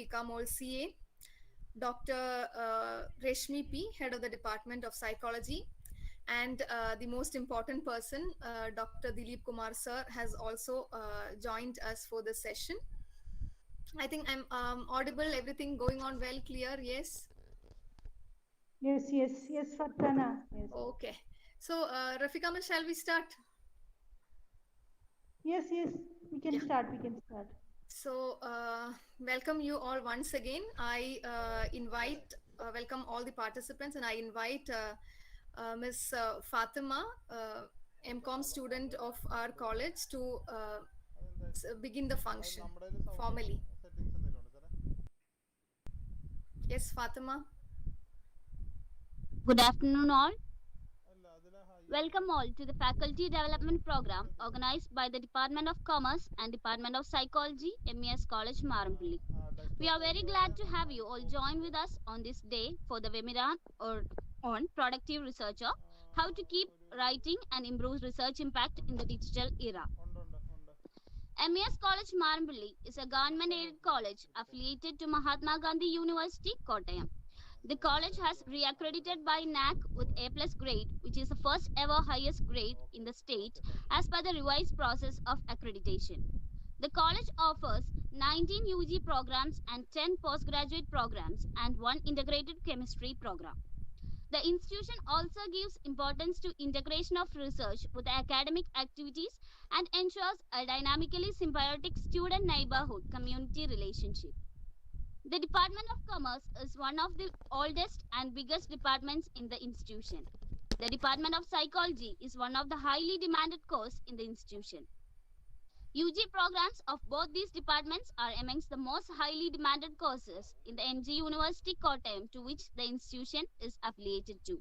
Rafika Mol CA, Dr. Reshmi P, Head of the Department of Psychology, and the most important person, Dr. Dileep Kumar Sir, has also joined us for this session. I think I'm audible, everything going on well, clear, yes? Yes, Farhana. Yes. Okay. So, Rafika Mol, shall we start? Yes, we can start. So, welcome you all once again. I welcome all the participants, and I invite Ms. Fatima, MCOM student of our college, to begin the function formally. Yes, Fatima. Good afternoon, all. Welcome all to the Faculty Development Program organized by the Department of Commerce and Department of Psychology, MES College, Marampally. We are very glad to have you all join with us on this day for the webinar on productive researcher, how to keep writing and improve research impact in the digital era. MES College Marampally is a government-aided college affiliated to Mahatma Gandhi University, Kottayam. The college has reaccredited by NAC with A+ grade, which is the first ever highest grade in the state as per the revised process of accreditation. The college offers 19 UG programs and 10 postgraduate programs and one integrated chemistry program. The institution also gives importance to integration of research with academic activities and ensures a dynamically symbiotic student neighborhood community relationship. The Department of Commerce is one of the oldest and biggest departments in the institution. The Department of Psychology is one of the highly demanded courses in the institution. UG programs of both these departments are amongst the most highly demanded courses in the MG University Kottayam, to which the institution is affiliated to.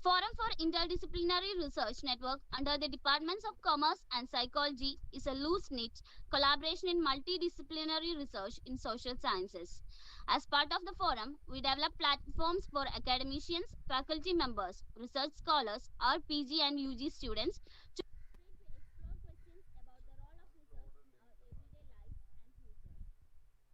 Forum for Interdisciplinary Research Network under the Departments of Commerce and Psychology is a loose-knit collaboration in multidisciplinary research in social sciences. As part of the forum, we develop platforms for academicians, faculty members, research scholars, our PG and UG students to explore questions about the role of research in our everyday lives and futures.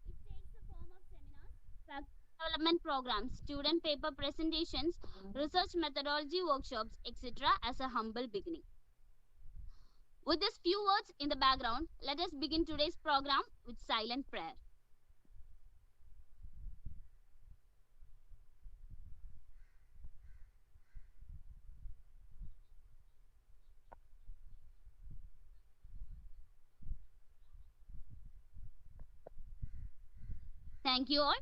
It takes the form of seminars, faculty development programs, student paper presentations, research methodology workshops, etc. as a humble beginning. With these few words in the background, let us begin today's program with silent prayer. Thank you all.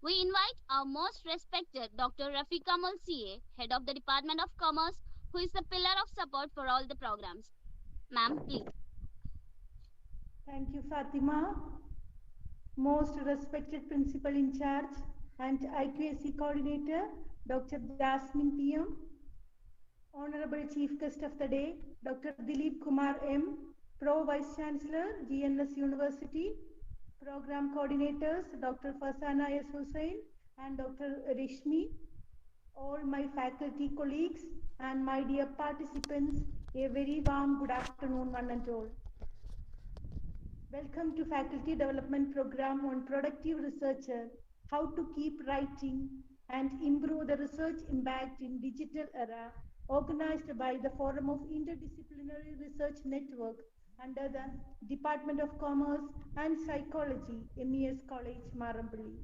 We invite our most respected Dr. Rafika Mol CA, Head of the Department of Commerce, who is the pillar of support for all the programs. Ma'am, please. Thank you, Fatima. Most respected principal in charge and IQAC coordinator, Dr. Jasmine PM. Honorable Chief Guest of the Day, Dr. Dileep Kumar M, Pro Vice Chancellor, GNS University, Program Coordinators, Dr. Fasana S. Hussain and Dr. Rishmi, all my faculty colleagues and my dear participants, a very warm good afternoon one and all. Welcome to Faculty Development Program on Productive Researcher, How to Keep Writing and Improve the Research Impact in Digital Era, organized by the Forum of Interdisciplinary Research Network under the Department of Commerce and Psychology, MES College, Marampally.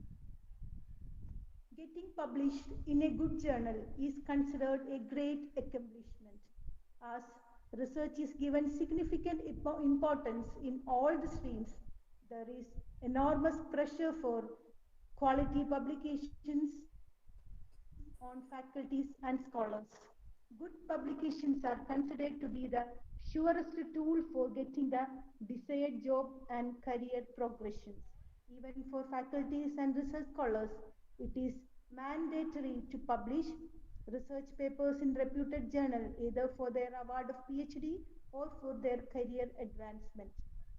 Getting published in a good journal is considered a great accomplishment, as research is given significant importance in all the streams. There is enormous pressure for quality publications on faculties and scholars. Good publications are considered to be the surest tool for getting the desired job and career progressions. Even for faculties and research scholars, it is mandatory to publish research papers in reputed journal, either for their award of PhD or for their career advancement.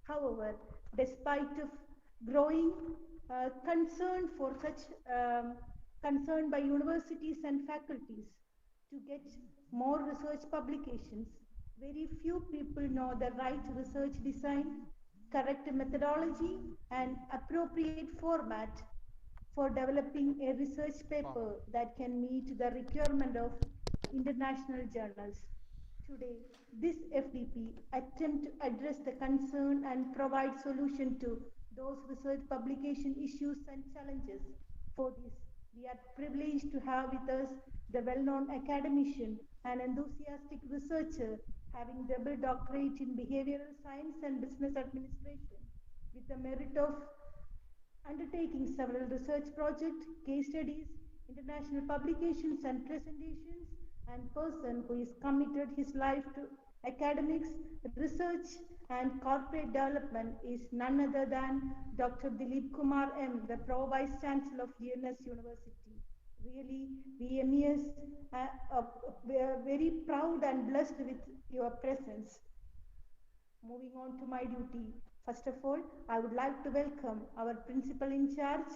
However, despite of growing concern for such concern by universities and faculties to get more research publications, very few people know the right research design, correct methodology, and appropriate format for developing a research paper that can meet the requirement of international journals. Today, this FDP attempt to address the concern and provide solution to those research publication issues and challenges. For this, we are privileged to have with us the well-known academician and enthusiastic researcher having double doctorate in behavioral science and business administration with the merit of undertaking several research projects, case studies, international publications and presentations, and person who is committed his life to academics, research and corporate development is none other than Dr. Dileep Kumar M, the Pro Vice Chancellor of UNS University. Really, we MES we are very proud and blessed with your presence. Moving on to my duty. First of all, I would like to welcome our principal in charge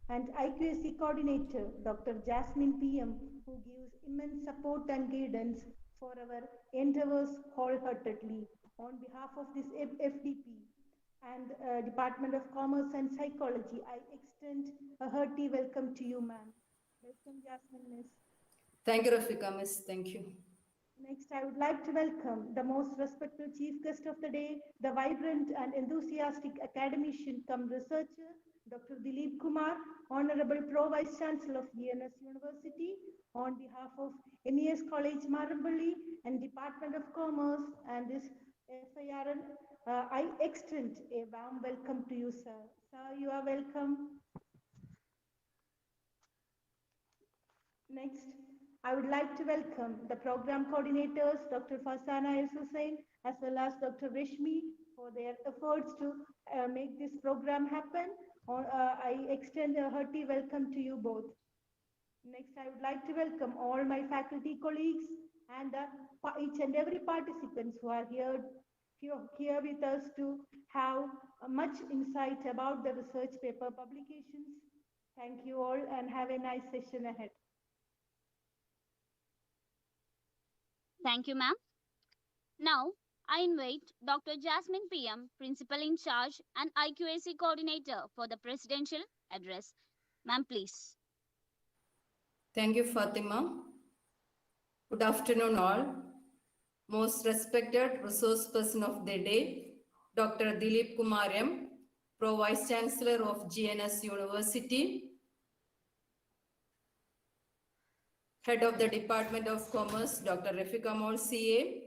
and IQAC coordinator, Dr. Jasmine PM, who gives immense support and guidance for our endeavors wholeheartedly. On behalf of this FDP and Department of Commerce and Psychology, I extend a hearty welcome to you, ma'am. Welcome, Jasmine, miss. Thank you, Rafika, miss. Thank you. Next, I would like to welcome the most respected chief guest of the day, the vibrant and enthusiastic academician come researcher, Dr. Dileep Kumar, Honorable Pro Vice Chancellor of ENS University, on behalf of MES College Marambali and Department of Commerce and this FIRN, I extend a warm welcome to you, sir. Sir, you are welcome. Next, I would like to welcome the program coordinators, Dr. Fasana S. Hussain, as well as Dr. Reshmi, for their efforts to make this program happen. I extend a hearty welcome to you both. Next, I would like to welcome all my faculty colleagues and each and every participants who are here with us to have much insight about the research paper publications. Thank you all and have a nice session ahead. Thank you, ma'am. Now, I invite Dr. Jasmine PM, Principal in Charge and IQAC Coordinator for the Presidential Address. Ma'am, please. Thank you, Fatima. Good afternoon, all. Most respected resource person of the day, Dr. Dileep Kumar M, Pro Vice Chancellor of GNS University, Head of the Department of Commerce, Dr. Rafika Mol CA,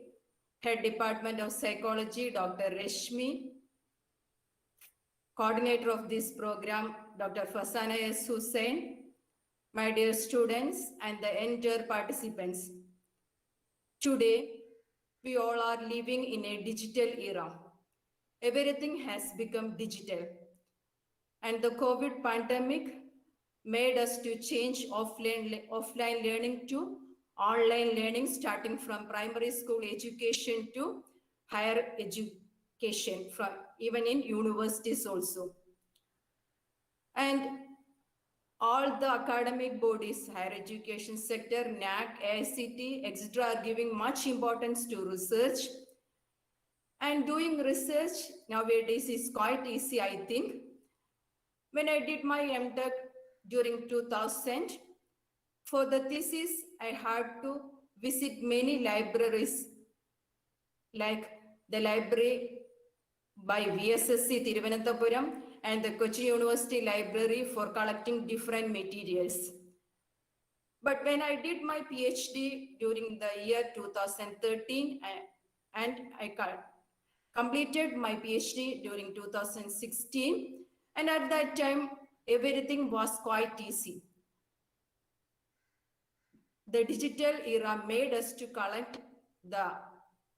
Head Department of Psychology, Dr. Reshmi, Coordinator of this program, Dr. Fasana S. Hussain, my dear students and the entire participants. Today, we all are living in a digital era. Everything has become digital. And the COVID pandemic made us to change offline learning to online learning, starting from primary school education to higher education, from even in universities also. And all the academic bodies, higher education sector, NAC, AICT, etc. are giving much importance to research. And doing research nowadays is quite easy, I think. When I did my MTech during 2000, for the thesis, I had to visit many libraries, like the library by VSSC Thiruvananthapuram and the Kochi University Library for collecting different materials. But when I did my PhD during the year 2013 and I completed my PhD during 2016, and at that time, everything was quite easy. The digital era made us to collect the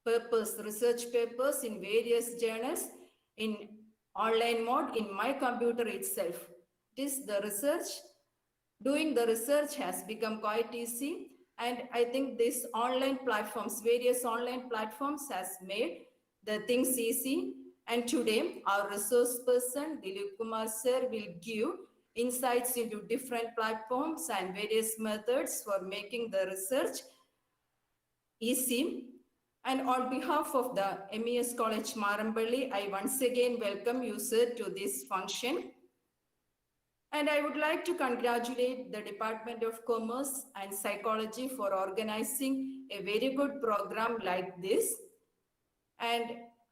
research papers in various journals in online mode in my computer itself. This the research, doing the research has become quite easy, and I think this online platforms, various online platforms has made the things easy. And today our resource person Dileep Kumar sir will give insights into different platforms and various methods for making the research easy. And on behalf of the MES College Marambali, I once again welcome you, sir, to this function. And I would like to congratulate the Department of Commerce and Psychology for organizing a very good program like this. And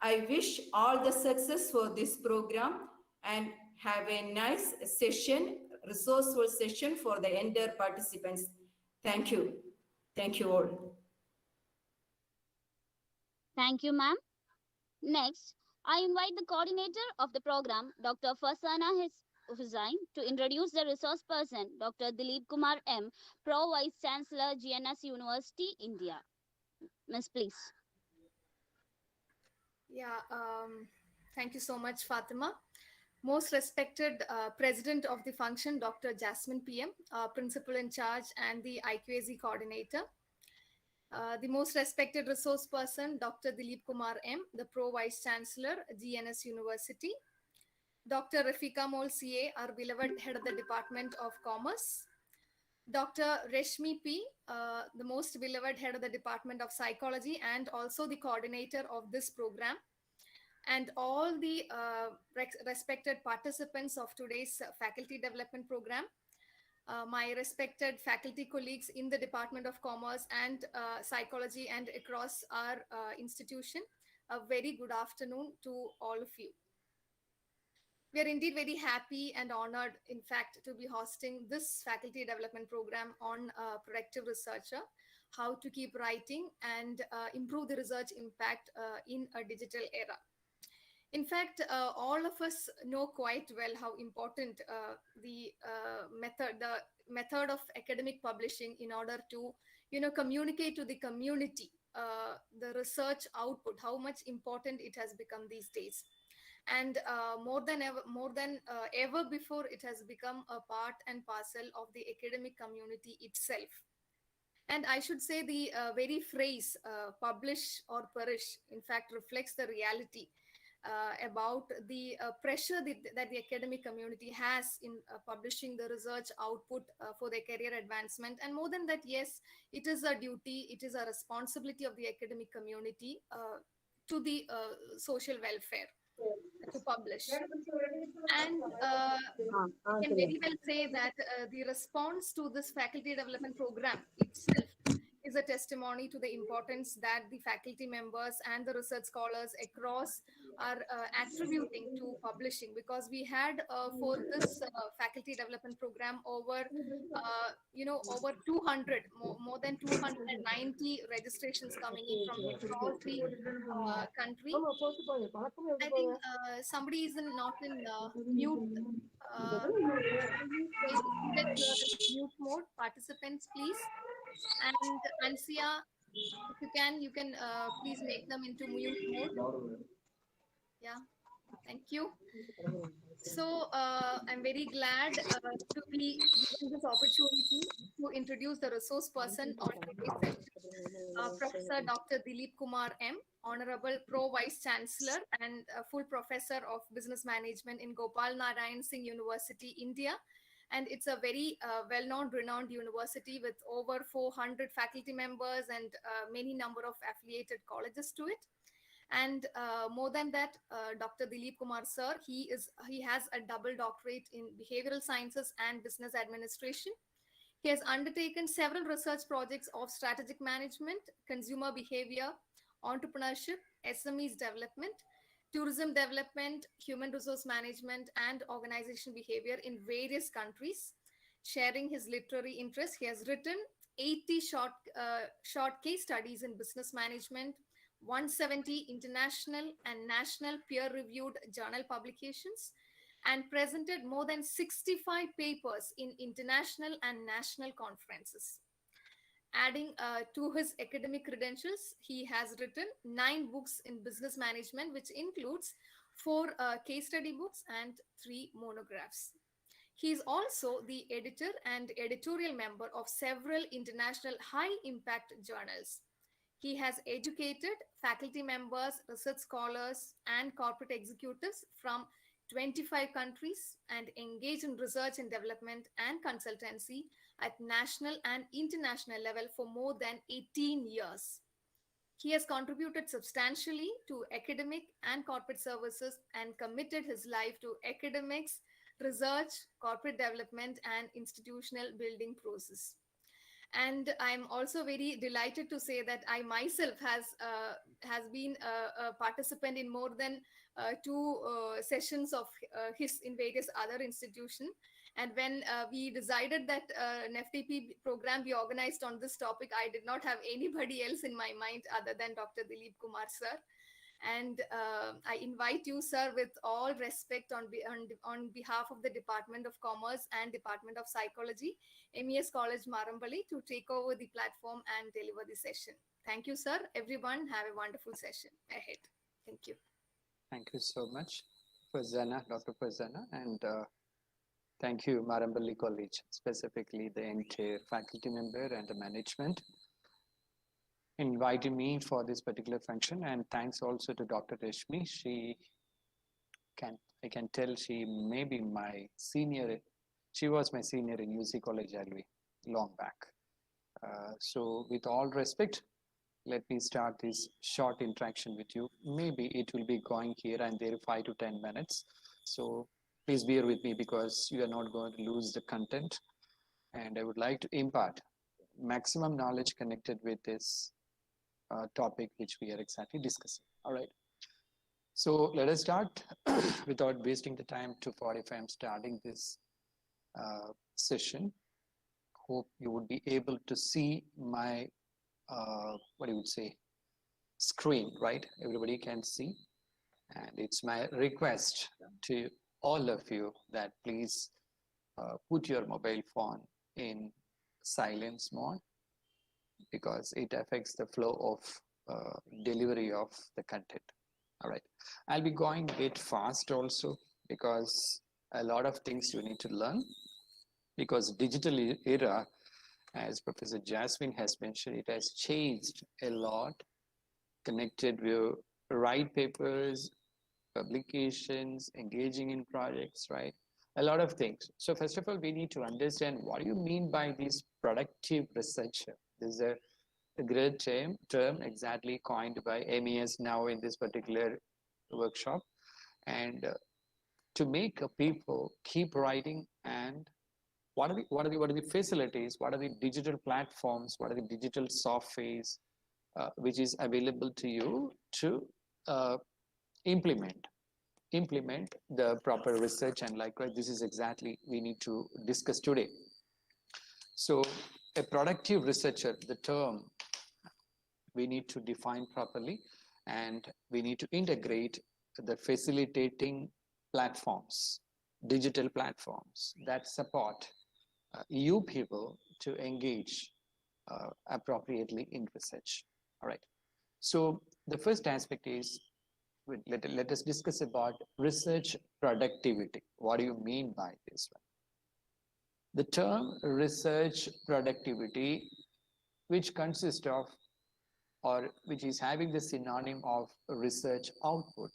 I wish all the success for this program and have a nice session, resourceful session for the entire participants. Thank you. Thank you all. Thank you, ma'am. Next, I invite the coordinator of the program, Dr. Fasana Hussain, to introduce the resource person, Dr. Dileep Kumar M, Pro Vice Chancellor, GNS University, India. Miss, please. Yeah, thank you so much, Fatima. Most respected President of the function, Dr. Jasmine PM, Principal in charge and the IQAZ coordinator. The most respected resource person, Dr. Dileep Kumar M, the Pro Vice Chancellor, GNS University. Dr. Rafika Mol CA, our beloved head of the Department of Commerce. Dr. Reshmi P, the most beloved head of the Department of Psychology and also the coordinator of this program. And all the respected participants of today's faculty development program, my respected faculty colleagues in the Department of Commerce and Psychology and across our institution, a very good afternoon to all of you. We are indeed very happy and honored, in fact, to be hosting this faculty development program on productive researcher, how to keep writing and improve the research impact in a digital era. In fact, all of us know quite well how important the method of academic publishing in order to, communicate to the community the research output, how much important it has become these days. And more than ever before, it has become a part and parcel of the academic community itself. And I should say the very phrase publish or perish, in fact, reflects the reality about the pressure that the academic community has in publishing the research output for their career advancement. And more than that, yes, it is a duty, it is a responsibility of the academic community to the social welfare to publish. And I can very well say that the response to this faculty development program itself is a testimony to the importance that the faculty members and the research scholars across are attributing to publishing, because we had for this faculty development program over over 200 more than 290 registrations coming in from across the country. I think somebody is not in mute. Uh, Students who are in mute mode, participants, please. And Ansia, if you can please make them into mute mode. Yeah, thank you. So I'm very glad to be given this opportunity to introduce the resource person on today's session, Professor Dr. Dileep Kumar M, Honorable Pro Vice Chancellor and full Professor of Business Management in Gopal Narayan Singh University, India. And it's a very well-known, renowned university with over 400 faculty members and many number of affiliated colleges to it. And more than that, Dr. Dileep Kumar sir, he has a double doctorate in behavioral sciences and business administration. He has undertaken several research projects of strategic management, consumer behavior, entrepreneurship, SMEs development, tourism development, human resource management, and organization behavior in various countries. Sharing his literary interests, he has written 80 short case studies in business management, 170 international and national peer-reviewed journal publications, and presented more than 65 papers in international and national conferences. Adding to his academic credentials, he has written 9 books in business management, which includes 4 case study books and 3 monographs. He is also the editor and editorial member of several international high-impact journals. He has educated faculty members, research scholars, and corporate executives from 25 countries and engaged in research and development and consultancy at national and international level for more than 18 years. He has contributed substantially to academic and corporate services and committed his life to academics, research, corporate development, and institutional building process. And I'm also very delighted to say that I myself has been a participant in more than two sessions of his in various other institutions. And when we decided that an FTP program be organized on this topic, I did not have anybody else in my mind other than Dr. Dileep Kumar sir. And I invite you, sir, with all respect on behalf of the Department of Commerce and Department of Psychology, MES College Marambali, to take over the platform and deliver the session. Thank you, sir. Everyone, have a wonderful session ahead. Thank you. Thank you so much, Farzana, Dr. Farzana, and thank you, Marambali College, specifically the entire faculty member and the management, inviting me for this particular function. And thanks also to Dr. Reshmi. I can tell she may be my senior. She was my senior in UC College Alvi long back. So with all respect, let me start this short interaction with you. Maybe it will be going here and there 5 to 10 minutes. So please bear with me because you are not going to lose the content. And I would like to impart maximum knowledge connected with this topic which we are exactly discussing. All right. So let us start without wasting the time. 2:45, I'm starting this session. Hope you would be able to see my what you would say screen, right? Everybody can see, and it's my request to all of you that please put your mobile phone in silence mode because it affects the flow of delivery of the content. All right, I'll be going a bit fast also because a lot of things you need to learn because digital era, as Professor Jasmine has mentioned, it has changed a lot connected with write papers, publications, engaging in projects, right? A lot of things. So first of all, we need to understand what do you mean by this productive researcher? This is a great term exactly coined by MES now in this particular workshop. And to make people keep writing, and what are the facilities, what are the digital platforms, what are the digital softwares which is available to you to implement the proper research, and likewise this is exactly we need to discuss today. So a productive researcher, the term we need to define properly, and we need to integrate the facilitating platforms, digital platforms that support you people to engage appropriately in research. All right. So the first aspect is let us discuss about research productivity. What do you mean by this one? The term research productivity, which consists of or which is having the synonym of research output,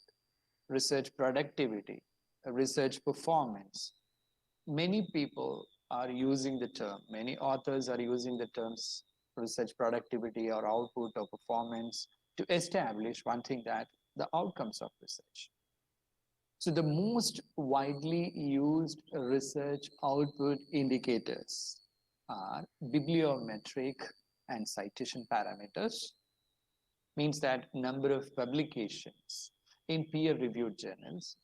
research productivity, research performance. Many people are using the term, many authors are using the terms research productivity or output or performance to establish one thing, that the outcomes of research. So the most widely used research output indicators are bibliometric and citation parameters, means that number of publications in peer-reviewed journals,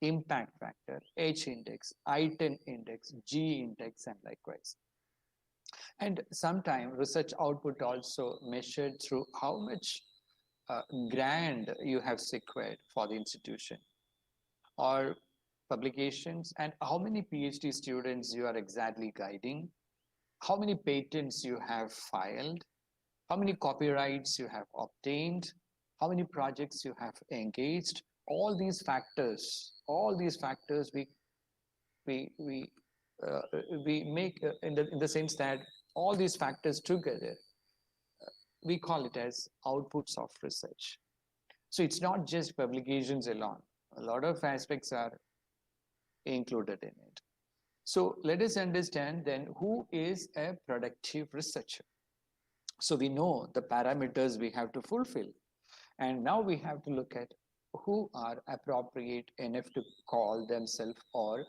impact factor, H index, I-10 index, G index, and likewise. And sometimes research output also measured through how much grant you have secured for the institution or publications, and how many PhD students you are exactly guiding, how many patents you have filed, how many copyrights you have obtained, how many projects you have engaged. All these factors we make in the sense that all these factors together, we call it as outputs of research. So it's not just publications alone. A lot of aspects are included in it. So let us understand then who is a productive researcher. So we know the parameters we have to fulfill. And now we have to look at who are appropriate enough to call themselves or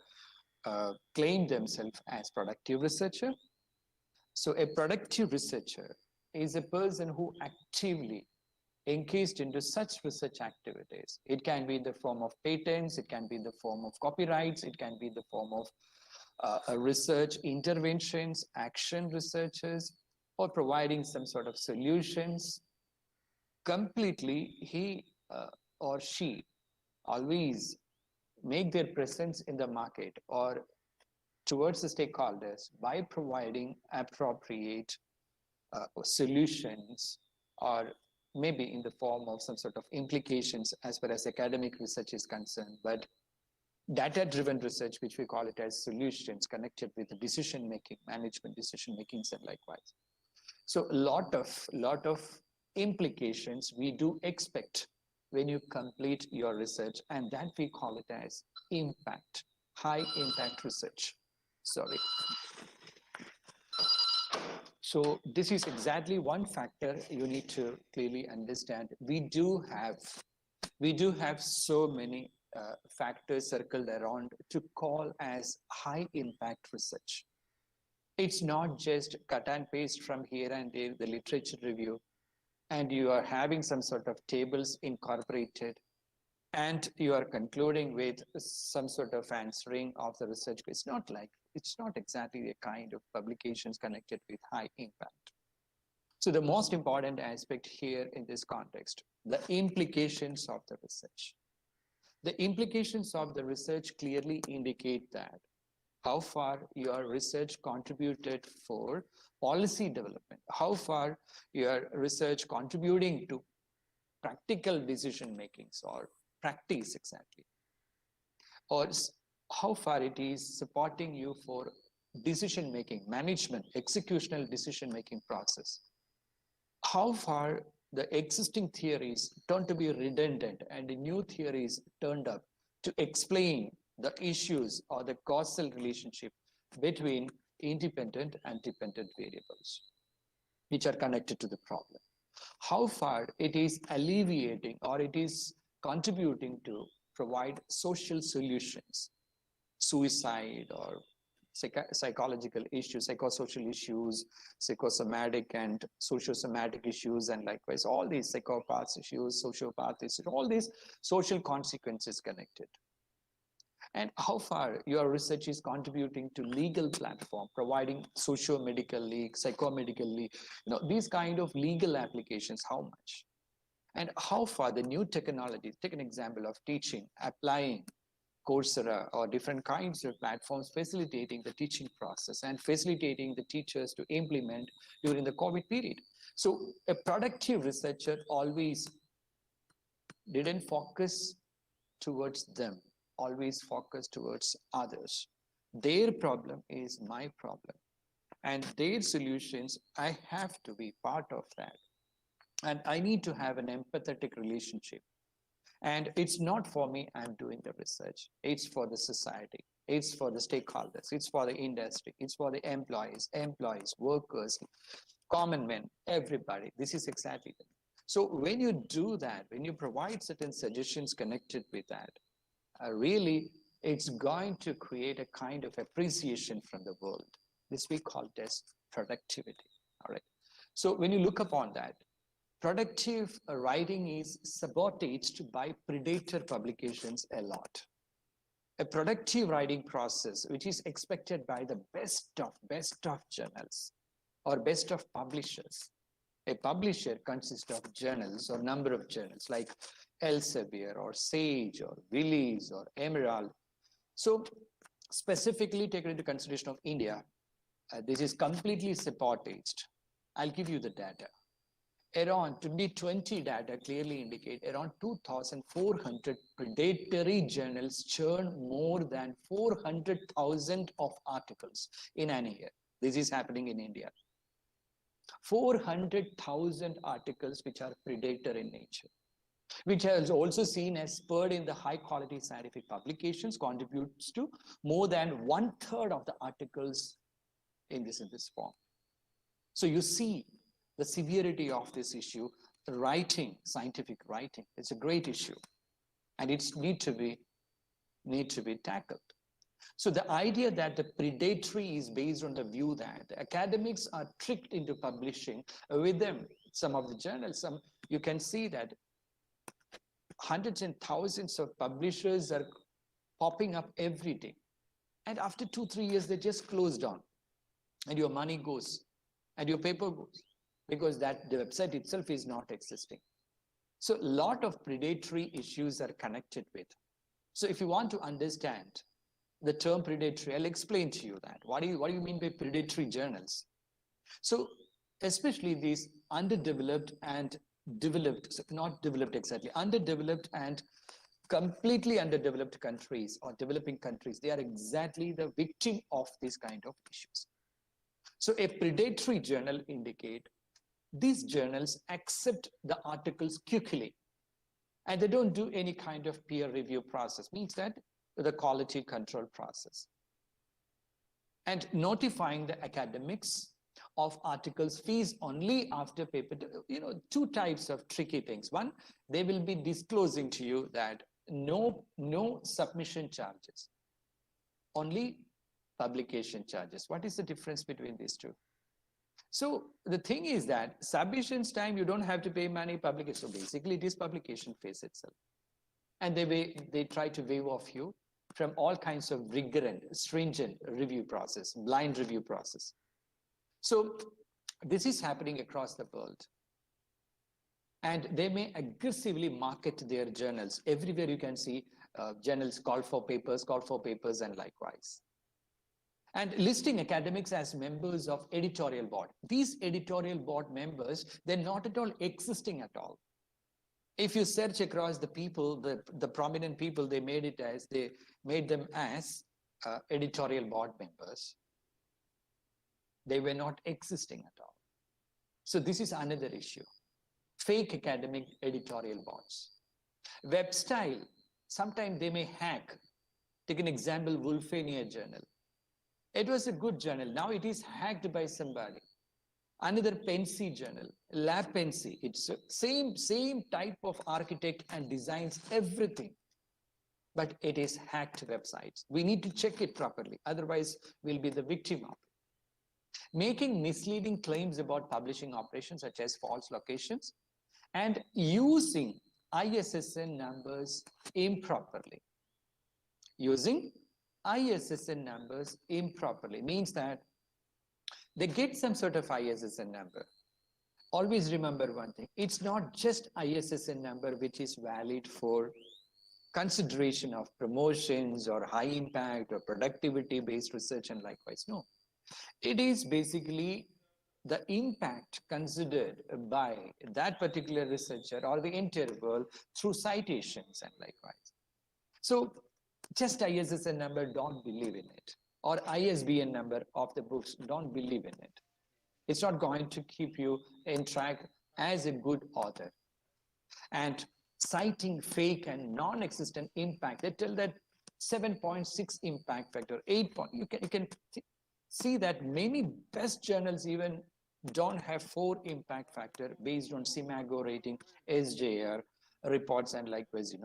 claim themselves as productive researcher. So a productive researcher is a person who actively engaged into such research activities. It can be in the form of patents, it can be in the form of copyrights, it can be in the form of research interventions, action researchers, or providing some sort of solutions. Completely, he or she always make their presence in the market or towards the stakeholders by providing appropriate solutions, or maybe in the form of some sort of implications as far as academic research is concerned, but data-driven research, which we call it as solutions connected with decision-making, management decision-makings, and likewise. So a lot of implications we do expect when you complete your research, and that we call it as impact, high impact research. Sorry. So this is exactly one factor you need to clearly understand. We do have so many factors circled around to call as high impact research. It's not just cut and paste from here and there, the literature review, and you are having some sort of tables incorporated, and you are concluding with some sort of answering of the research. It's not exactly the kind of publications connected with high impact. So the most important aspect here in this context, the implications of the research. The implications of the research clearly indicate that how far your research contributed for policy development, how far your research contributing to practical decision makings or practice exactly, or how far it is supporting you for decision making, management, executional decision making process, how far the existing theories turned to be redundant and the new theories turned up to explain the issues or the causal relationship between independent and dependent variables which are connected to the problem. How far it is alleviating or it is contributing to provide social solutions, suicide or psychological issues, psychosocial issues, psychosomatic and sociosomatic issues, and likewise all these psychopaths issues, sociopath issues, all these social consequences connected. And how far your research is contributing to legal platform, providing socio-medical league, psychomedical league, these kind of legal applications, how much? And how far the new technologies, take an example of teaching, applying Coursera or different kinds of platforms facilitating the teaching process and facilitating the teachers to implement during the COVID period. So a productive researcher always didn't focus towards them, always focus towards others. Their problem is my problem, and their solutions, I have to be part of that. And I need to have an empathetic relationship. And it's not for me, I'm doing the research. It's for the society. It's for the stakeholders. It's for the industry. It's for the employees, workers, common men, everybody. This is exactly it. So when you do that, when you provide certain suggestions connected with that, really, it's going to create a kind of appreciation from the world. This we call as productivity. All right. So when you look upon that, productive writing is sabotaged by predator publications a lot. A productive writing process, which is expected by the best of journals or best of publishers. A publisher consists of journals or number of journals like Elsevier or Sage or Willis or Emerald. So specifically taken into consideration of India, this is completely sabotaged. I'll give you the data. Around 2020 data clearly indicate around 2,400 predatory journals churn more than 400,000 of articles in an year. This is happening in India. 400,000 articles which are predator in nature, which has also seen as spurred in the high quality scientific publications, contributes to more than 1/3 of the articles in this form. So you see the severity of this issue, writing, scientific writing, it's a great issue, and it's need to be tackled. So the idea that the predatory is based on the view that the academics are tricked into publishing with them some of the journals. You can see that hundreds and thousands of publishers are popping up every day, and after 2-3 years they just close down, and your money goes and your paper goes, because that the website itself is not existing. So a lot of predatory issues are connected with. So if you want to understand the term predatory, I'll explain to you that. What do you mean by predatory journals? So especially these underdeveloped and developed, not developed exactly, underdeveloped and completely underdeveloped countries or developing countries, they are exactly the victim of this kind of issues. So a predatory journal indicate these journals accept the articles quickly, and they don't do any kind of peer review process, means that the quality control process, and notifying the academics of articles fees only after paper. Two types of tricky things. One, they will be disclosing to you that no submission charges, only publication charges. What is the difference between these two? So the thing is that submissions time, you don't have to pay money. Publication, so basically it is publication fees itself, and they try to waive off you from all kinds of rigor and stringent review process, blind review process. So this is happening across the world, and they may aggressively market their journals. Everywhere you can see journals call for papers, and likewise. And listing academics as members of editorial board. These editorial board members, they're not at all existing at all. If you search across the people, the prominent people, they made them as editorial board members. They were not existing at all. So this is another issue. Fake academic editorial boards. Web style, sometimes they may hack. Take an example, Wolfenia Journal. It was a good journal. Now it is hacked by somebody. Another Pensy journal, La Pensy. It's same type of architect and designs everything, but it is hacked websites. We need to check it properly. Otherwise, we'll be the victim of it. Making misleading claims about publishing operations, such as false locations, and using ISSN numbers improperly. Using ISSN numbers improperly means that they get some sort of ISSN number. Always remember one thing, it's not just ISSN number which is valid for consideration of promotions or high impact or productivity based research and likewise. No, it is basically the impact considered by that particular researcher or the entire world through citations and likewise. So just ISSN number, don't believe in it, or ISBN number of the books, don't believe in it. It's not going to keep you in track as a good author. And citing fake and non-existent impact, they tell that 7.6 impact factor, 8 point. You can see that many best journals even don't have 4 impact factor based on Simago rating, SJR reports and likewise.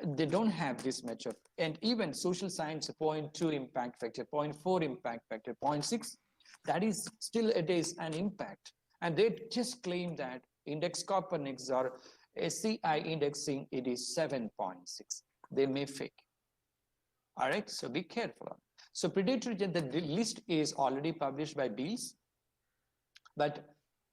They don't have this much of, and even social science 0.2 impact factor, 0.4 impact factor, 0.6, that is still, it is an impact. And they just claim that index Copernicus or SCI indexing, it is 7.6. They may fake. All right, so be careful. So predatory, the list is already published by Beals, but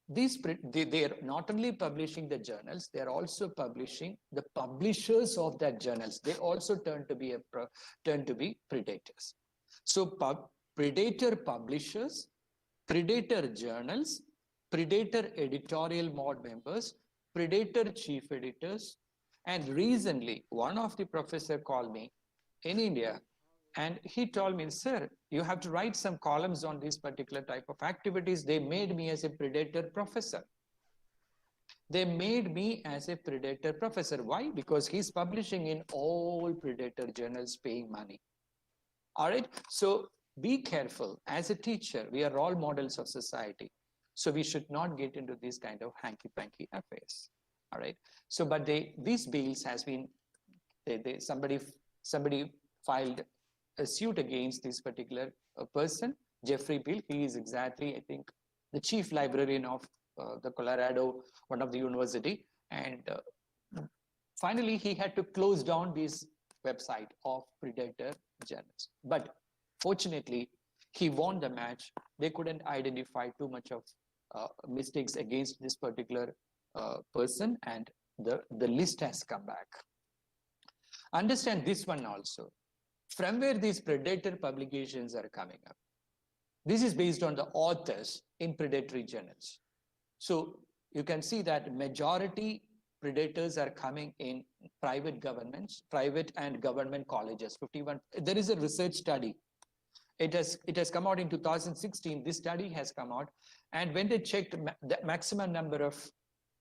they are not only publishing the journals, they are also publishing the publishers of that journals. They also turn to be predators. So predator publishers, predator journals, predator editorial board members, predator chief editors, and recently one of the professor called me in India, and he told me, sir, you have to write some columns on this particular type of activities. They made me as a predator professor. They made me as a predator professor. Why? Because he's publishing in all predator journals, paying money. All right. So be careful. As a teacher, we are role models of society. So we should not get into these kind of hanky-panky affairs. All right. So, but these bills has been, somebody filed a suit against this particular person, Jeffrey Bill. He is exactly, I think, the chief librarian of the Colorado, one of the university. And finally, he had to close down this website of Predator journals. But fortunately, he won the match. They couldn't identify too much of mistakes against this particular person, and the list has come back. Understand this one also. From where these Predator publications are coming up, this is based on the authors in predatory journals. So you can see that majority predators are coming in private governments, private and government colleges. 51. There is a research study. It has come out in 2016. This study has come out, and when they checked the maximum number of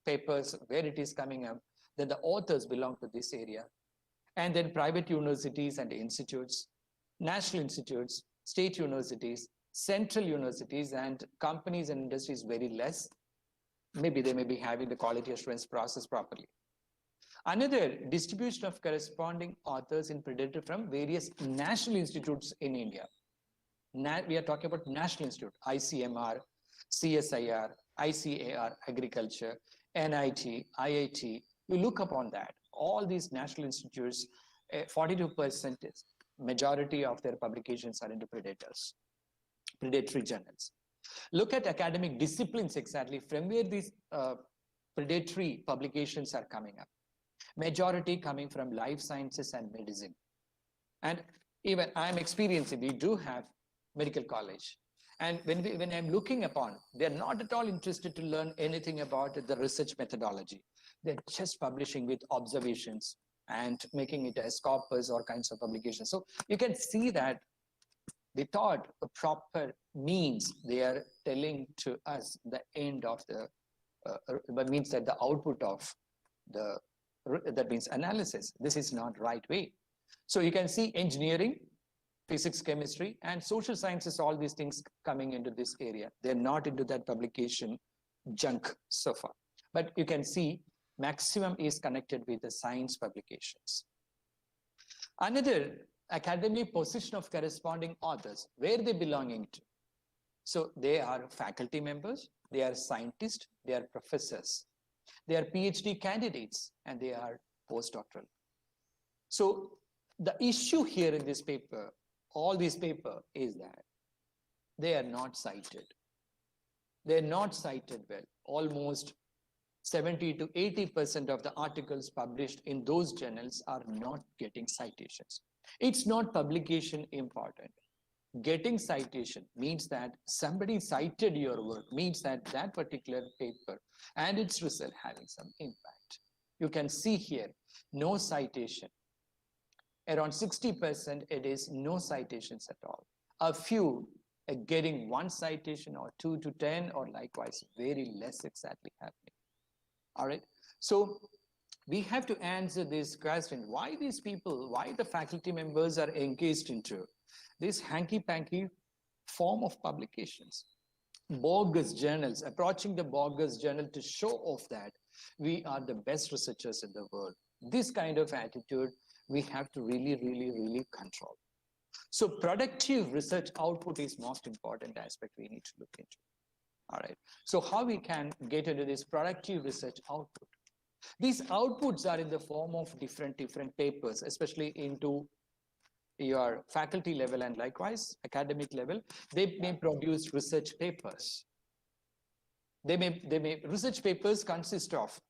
papers where it is coming up, then the authors belong to this area, and then private universities and institutes, national institutes, state universities, central universities, and companies and industries very less. Maybe they may be having the quality assurance process properly. Another distribution of corresponding authors in Predator from various national institutes in India. We are talking about national institute, ICMR, CSIR, ICAR, Agriculture, NIT, IIT. You look upon that. All these national institutes, 42% is majority of their publications are into predators, predatory journals. Look at academic disciplines exactly from where these predatory publications are coming up. Majority coming from life sciences and medicine. And even I'm experiencing, we do have medical college. And when I'm looking upon, they're not at all interested to learn anything about the research methodology. They're just publishing with observations and making it as corpus or kinds of publications. So you can see that without a proper means, they are telling to us the end of the, means that the output of the, that means analysis. This is not right way. So you can see engineering, physics, chemistry, and social sciences, all these things coming into this area. They're not into that publication junk so far. But you can see maximum is connected with the science publications. Another academic position of corresponding authors, where they belonging to. So they are faculty members, they are scientists, they are professors, they are PhD candidates, and they are postdoctoral. So the issue here in this paper, all this paper, is that they are not cited. They're not cited well. Almost 70 to 80% of the articles published in those journals are not getting citations. It's not publication important. Getting citation means that somebody cited your work, means that that particular paper and its result having some impact. You can see here, no citation. Around 60%, it is no citations at all. A few getting one citation or 2 to 10, or likewise, very less exactly happening. All right. So we have to answer this question, why these people, why the faculty members are engaged into this hanky-panky form of publications, bogus journals, approaching the bogus journal to show off that we are the best researchers in the world. This kind of attitude we have to really control. So productive research output is most important aspect we need to look into. All right. So how we can get into this productive research output? These outputs are in the form of different papers, especially into your faculty level and likewise academic level. They may produce research papers. They may research papers consist of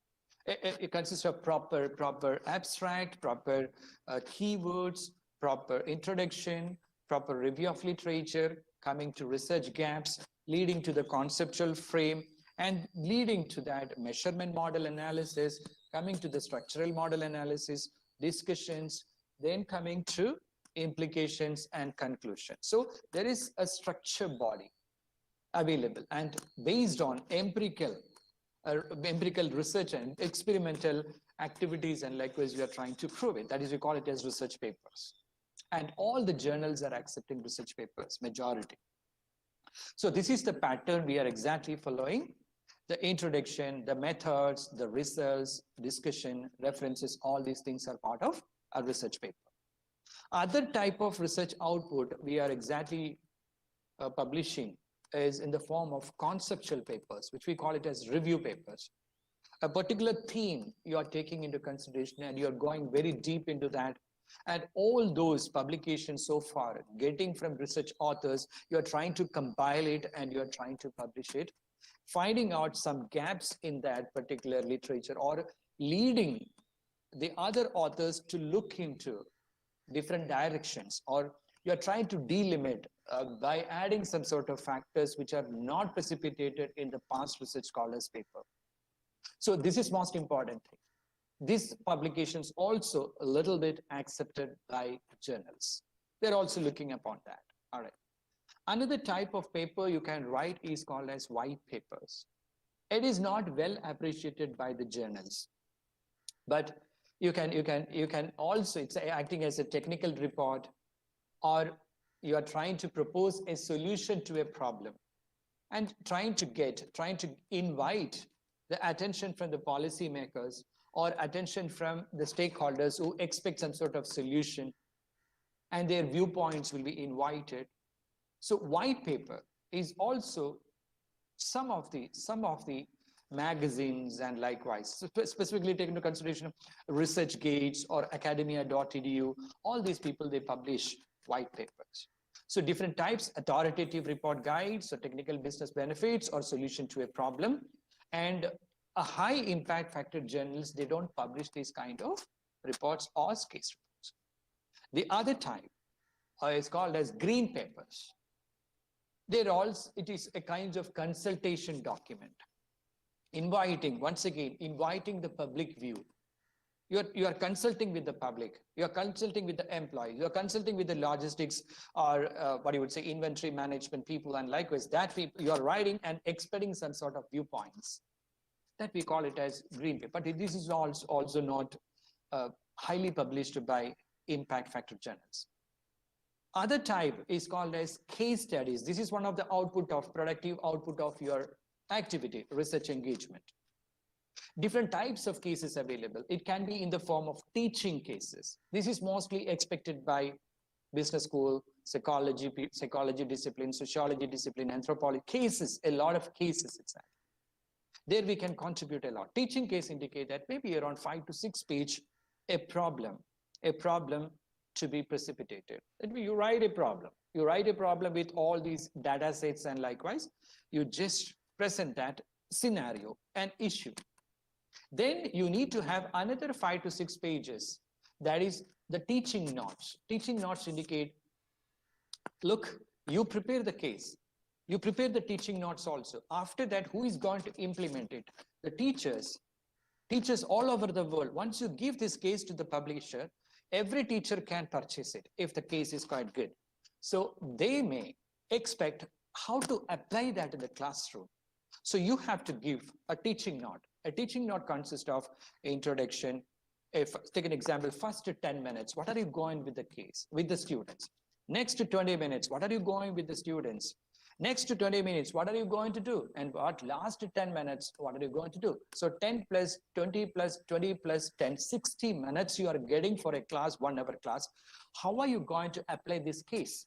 proper abstract, proper keywords, proper introduction, proper review of literature, coming to research gaps, leading to the conceptual frame, and leading to that measurement model analysis, coming to the structural model analysis, discussions, then coming to implications and conclusions. So there is a structure body available, and based on empirical research and experimental activities, and likewise we are trying to prove it. That is, we call it as research papers. And all the journals are accepting research papers, majority. So this is the pattern we are exactly following. The introduction, the methods, the results, discussion, references, all these things are part of a research paper. Other type of research output we are exactly publishing is in the form of conceptual papers, which we call it as review papers. A particular theme you are taking into consideration and you're going very deep into that. And all those publications so far, getting from research authors, you're trying to compile it and you're trying to publish it, finding out some gaps in that particular literature or leading the other authors to look into different directions, or you're trying to delimit by adding some sort of factors which are not precipitated in the past research scholars paper. So this is most important thing. These publications also a little bit accepted by journals. They're also looking upon that. All right. Another type of paper you can write is called as white papers. It is not well appreciated by the journals, but you can also, it's acting as a technical report, or you are trying to propose a solution to a problem and trying to invite the attention from the policymakers or attention from the stakeholders who expect some sort of solution, and their viewpoints will be invited. So white paper is also some of the magazines and likewise, so specifically take into consideration ResearchGates or academia.edu, all these people, they publish white papers. So different types, authoritative report guides, or technical business benefits, or solution to a problem. And a high impact factor journals, they don't publish these kind of reports or case reports. The other type is called as green papers. They're also, it is a kind of consultation document, inviting, once again, inviting the public view. You are consulting with the public, you are consulting with the employees, you are consulting with the logistics or what you would say inventory management people, and likewise that people you are writing and expecting some sort of viewpoints. That we call it as green paper. But this is also not highly published by impact factor journals. Other type is called as case studies. This is one of the productive output of your activity, research engagement. Different types of cases available. It can be in the form of teaching cases. This is mostly expected by business school, psychology discipline, sociology discipline, anthropology cases, a lot of cases itself. There we can contribute a lot. Teaching case indicate that maybe around 5 to 6 page, a problem to be precipitated. That means you write a problem with all these data sets, and likewise, you just present that scenario and issue. Then you need to have another 5 to 6 pages. That is the teaching notes. Teaching notes indicate, look, you prepare the case. You prepare the teaching notes also. After that, who is going to implement it? The teachers all over the world. Once you give this case to the publisher, every teacher can purchase it if the case is quite good. So they may expect how to apply that in the classroom. So you have to give a teaching note. A teaching note consists of introduction. If take an example, first 10 minutes, what are you going with the case, with the students? Next 20 minutes, what are you going with the students? Next 20 minutes, what are you going to do? And what last 10 minutes, what are you going to do? So 10 plus 20 plus 20 plus 10, 60 minutes you are getting for a class, 1 hour class. How are you going to apply this case?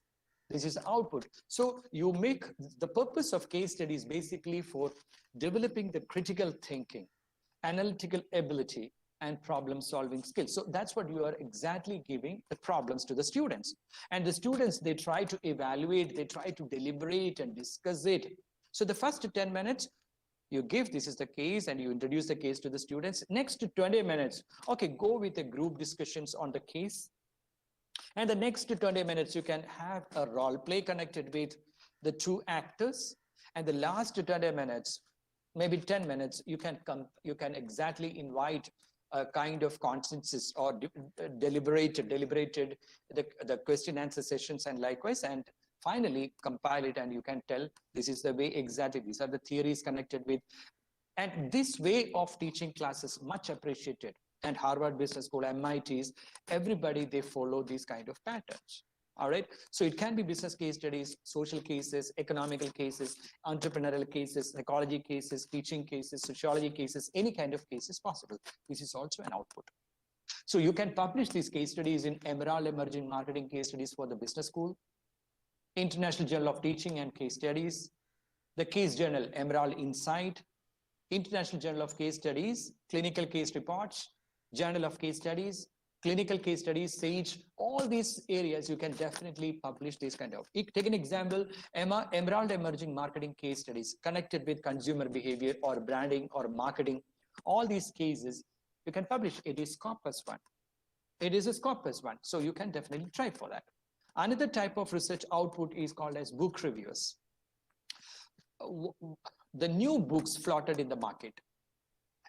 This is output. So you make the purpose of case studies basically for developing the critical thinking, analytical ability, and problem solving skills. So that's what you are exactly giving the problems to the students. And the students, they try to evaluate, they try to deliberate and discuss it. So the first 10 minutes, you give, this is the case, and you introduce the case to the students. Next 20 minutes, okay, go with the group discussions on the case. And the next 20 minutes, you can have a role play connected with the 2 actors. And the last 20 minutes, maybe 10 minutes, you can exactly invite a kind of consensus or deliberated the question answer sessions, and likewise, and finally compile it, and you can tell this is the way exactly, these are the theories connected with. And this way of teaching classes much appreciated, and Harvard Business School, MITs, everybody, they follow these kind of patterns. All right. So it can be business case studies, social cases, economical cases, entrepreneurial cases, psychology cases, teaching cases, sociology cases, any kind of case is possible. This is also an output. So you can publish these case studies in Emerald Emerging Marketing Case Studies for the Business School, International Journal of Teaching and Case Studies, the case journal Emerald Insight, International Journal of Case Studies, Clinical Case Reports, Journal of Case Studies, Clinical Case Studies, SAGE, all these areas you can definitely publish this kind of. Take an example, Emerald Emerging Marketing Case Studies connected with consumer behavior or branding or marketing. All these cases you can publish. It is Scopus one. It is a Scopus one. So you can definitely try for that. Another type of research output is called as book reviews. The new books floated in the market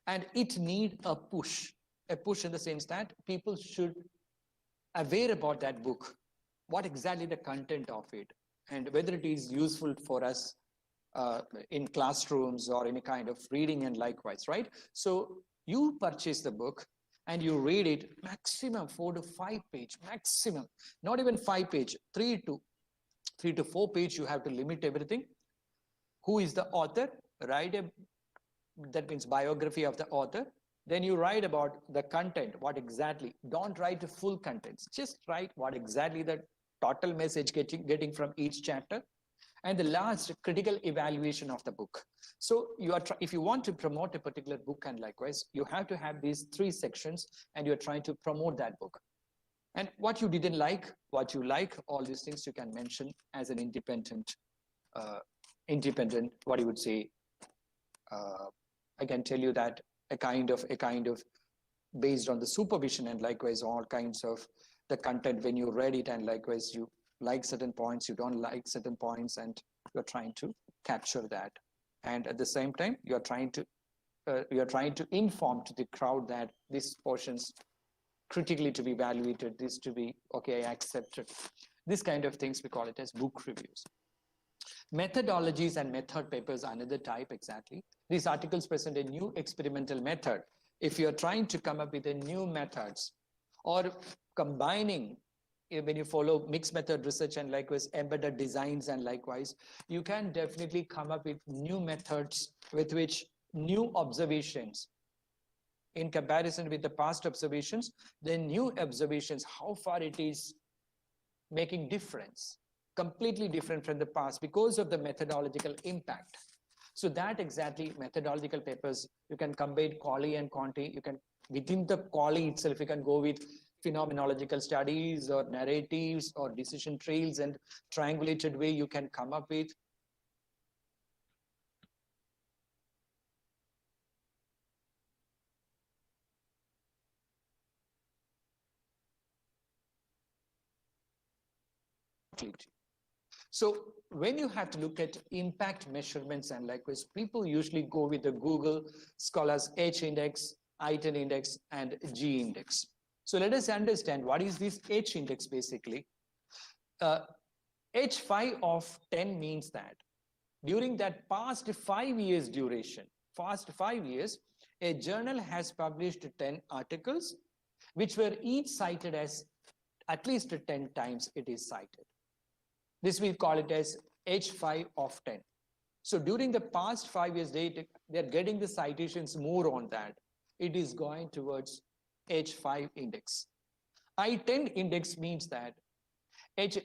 and it need a push in the sense that people should aware about that book, what exactly the content of it, and whether it is useful for us in classrooms or any kind of reading and likewise, right? So you purchase the book and you read it maximum 4 to 5 page, maximum, not even 5 page, 3 to 4 page, you have to limit everything. Who is the author? Write a, that means biography of the author. Then you write about the content, what exactly. Don't write the full contents. Just write what exactly the total message getting from each chapter. And the last, critical evaluation of the book. So you are if you want to promote a particular book and likewise, you have to have these 3 sections and you're trying to promote that book. And what you didn't like, what you like, all these things you can mention as an independent, what you would say, I can tell you that a kind of based on the supervision and likewise all kinds of the content when you read it and likewise you like certain points, you don't like certain points, and you're trying to capture that. And at the same time, you're trying to inform to the crowd that these portions critically to be evaluated, this to be okay, I accept it. This kind of things we call it as book reviews. Methodologies and method papers are another type exactly. These articles present a new experimental method. If you're trying to come up with a new methods or combining, when you follow mixed method research and likewise embedded designs and likewise, you can definitely come up with new methods with which new observations in comparison with the past observations, the new observations, how far it is making difference, completely different from the past because of the methodological impact. So that exactly methodological papers, you can combine quali and quanti, you can within the quali itself, you can go with phenomenological studies or narratives or decision trails and triangulated way you can come up with. So when you have to look at impact measurements and likewise, people usually go with the Google Scholars H index, I10 index, and G index. So let us understand what is this H index basically. H5 of 10 means that during that past 5 years duration, a journal has published 10 articles, which were each cited as at least 10 times it is cited. This we call it as H5 of 10. So during the past 5 years, they're getting the citations more on that. It is going towards H5 index. I10 index means that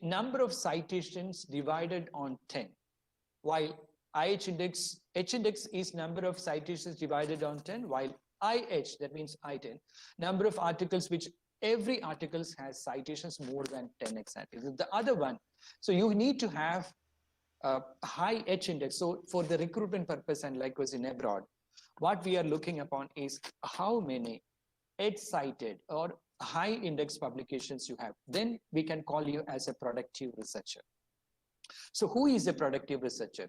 number of citations divided on 10, while H index is number of citations divided on 10, while IH, that means I10, number of articles which every article has citations more than 10 exactly. The other one, so you need to have a high H index. So for the recruitment purpose and likewise in abroad, what we are looking upon is how many H cited or high index publications you have. Then we can call you as a productive researcher. So who is a productive researcher?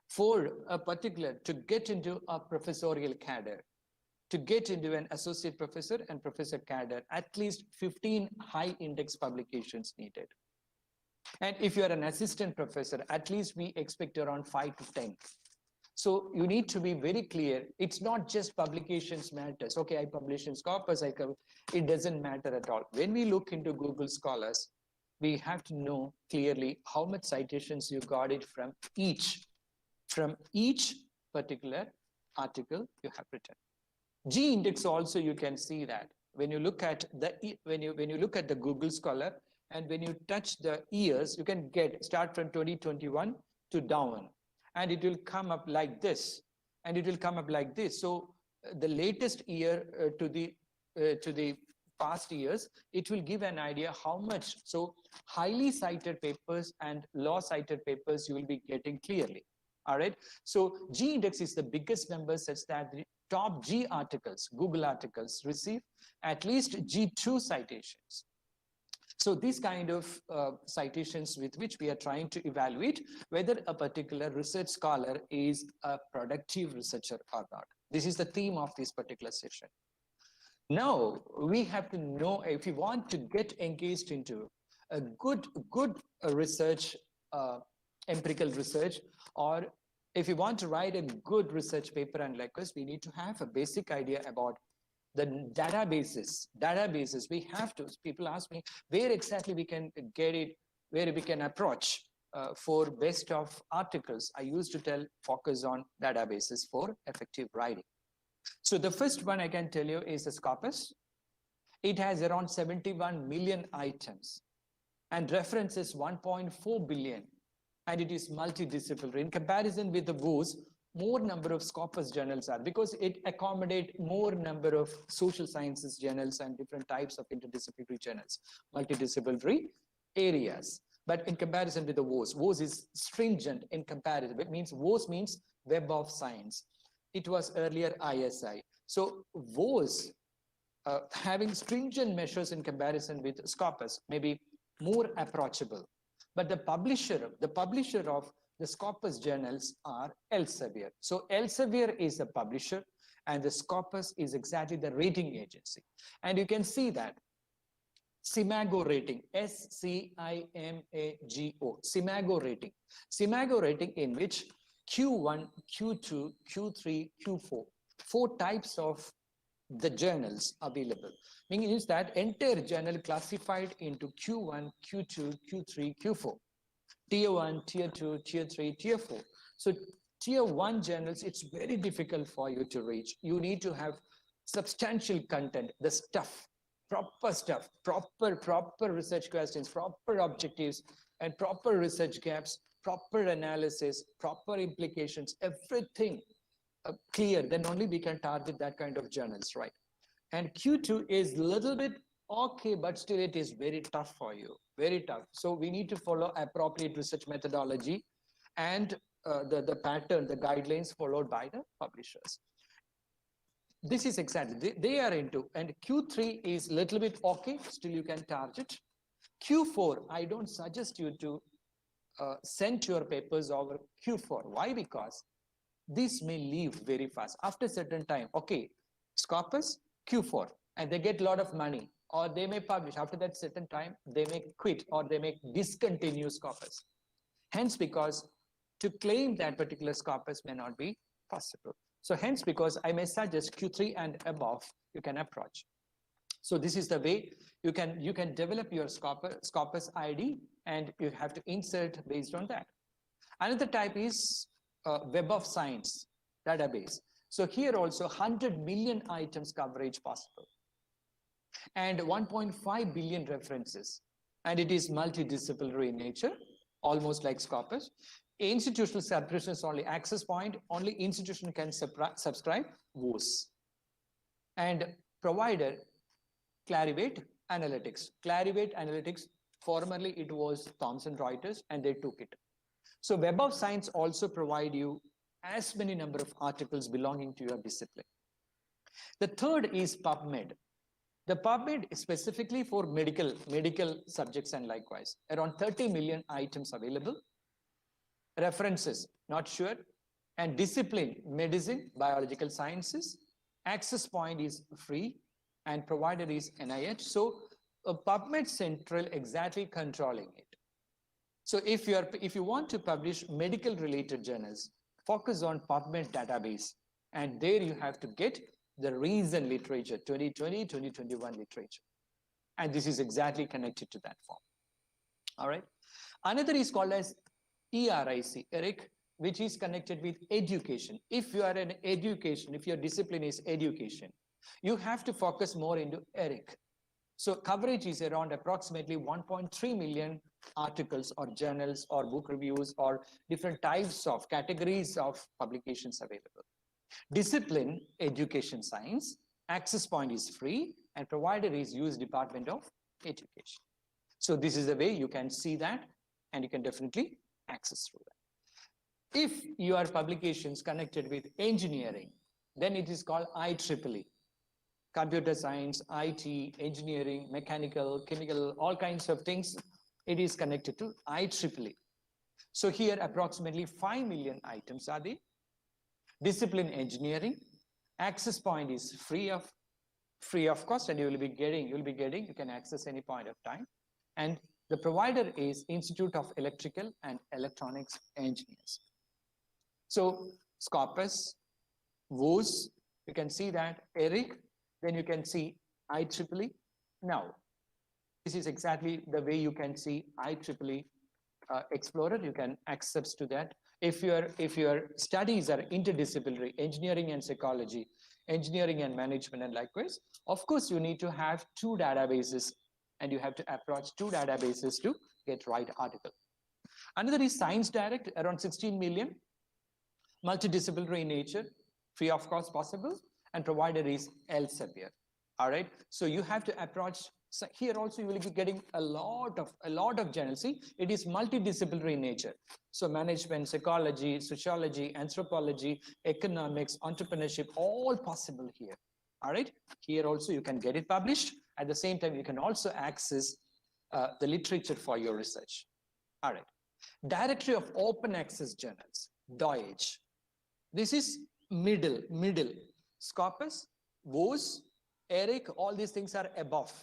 For a particular, to get into a professorial cadre, to get into an associate professor and professor cadre, at least 15 high index publications needed. And if you are an assistant professor, at least we expect around 5 to 10. So you need to be very clear. It's not just publications matters. Okay, I publish in Scopus, it doesn't matter at all. When we look into Google Scholars, we have to know clearly how much citations you got it from each particular article you have written. G index also, you can see that when you look at the when you look at the Google Scholar, and when you touch the years, you can start from 2021 to down, and it will come up like this, and it will come up like this. So the latest year to the past years, it will give an idea how much. So highly cited papers and low cited papers you will be getting clearly. All right. So G index is the biggest number such that the top G articles, Google articles, receive at least G2 citations. So these kind of citations with which we are trying to evaluate whether a particular research scholar is a productive researcher or not. This is the theme of this particular session. Now, we have to know, if you want to get engaged into a good research, empirical research, or if you want to write a good research paper and likewise, we need to have a basic idea about the databases. We have to, people ask me where exactly we can get it, where we can approach for best of articles. I used to tell focus on databases for effective writing. So the first one I can tell you is the Scopus. It has around 71 million items and references 1.4 billion, and it is multidisciplinary. In comparison with the WOS, more number of Scopus journals are, because it accommodates more number of social sciences journals and different types of interdisciplinary journals, multidisciplinary areas. But in comparison with the WOS is stringent in comparison. It means WOS means Web of Science. It was earlier ISI. So WOS having stringent measures in comparison with Scopus may be more approachable. But the publisher of the Scopus journals are Elsevier. So Elsevier is the publisher and the Scopus is exactly the rating agency. And you can see that Simago rating, SCIMAGO, Simago rating. Simago rating in which Q1, Q2, Q3, Q4, 4 types of the journals available. Meaning that entire journal classified into Q1, Q2, Q3, Q4. Tier 1, Tier 2, Tier 3, Tier 4. So Tier 1 journals, it's very difficult for you to reach. You need to have substantial content, the stuff, proper research questions, proper objectives, and proper research gaps, proper analysis, proper implications, everything clear. Then only we can target that kind of journals, right? And Q2 is a little bit okay, but still it is very tough for you, very tough. So we need to follow appropriate research methodology and the pattern, the guidelines followed by the publishers. This is exactly, they are into, and Q3 is a little bit okay, still you can target. Q4, I don't suggest you to send your papers over Q4. Why? Because this may leave very fast after a certain time. Okay, Scopus, Q4, and they get a lot of money, or they may publish. After that certain time, they may quit or they may discontinue Scopus. Hence, because to claim that particular Scopus may not be possible. So hence, because I may suggest Q3 and above, you can approach. So this is the way you can develop your Scopus ID, and you have to insert based on that. Another type is Web of Science database. So here also 100 million items coverage possible and 1.5 billion references, and it is multidisciplinary in nature, almost like Scopus. Institutional subscriptions only, access point, only institution can subscribe, WOS. And provider, Clarivate Analytics. Clarivate Analytics, formerly it was Thomson Reuters, and they took it. So Web of Science also provide you as many number of articles belonging to your discipline. The third is PubMed. The PubMed is specifically for medical subjects and likewise. Around 30 million items available. References, not sure. And discipline, medicine, biological sciences. Access point is free and provider is NIH. So PubMed Central exactly controlling it. So if you want to publish medical related journals, focus on PubMed database, and there you have to get the recent literature, 2020, 2021 literature. And this is exactly connected to that form. All right. Another is called as ERIC, ERIC, which is connected with education. If you are in education, if your discipline is education, you have to focus more into ERIC. So coverage is around approximately 1.3 million articles or journals or book reviews or different types of categories of publications available. Discipline, education science, access point is free, and provider is US Department of Education. So this is the way you can see that, and you can definitely access through that. If your publications connected with engineering, then it is called IEEE. Computer science, IT, engineering, mechanical, chemical, all kinds of things, it is connected to IEEE. So here approximately 5 million items are there. Discipline engineering, access point is free of cost, and you can access any point of time. And the provider is Institute of Electrical and Electronics Engineers. So Scopus, WOS, you can see that, ERIC, then you can see IEEE. Now, this is exactly the way you can see IEEE Explorer. You can access to that. If your studies are interdisciplinary, engineering and psychology, engineering and management, and likewise, of course, you need to have 2 databases, and you have to approach 2 databases to get right article. Another is Science Direct, around 16 million, multidisciplinary nature, free of cost possible, and provider is Elsevier. All right, so you have to approach. So here also you will be getting a lot of journals. See, it is multidisciplinary nature. So management, psychology, sociology, anthropology, economics, entrepreneurship, all possible here. All right, here also you can get it published. At the same time, you can also access the literature for your research. All right, Directory of Open Access Journals, DOIJ. This is middle. Scopus, WOS, ERIC, all these things are above.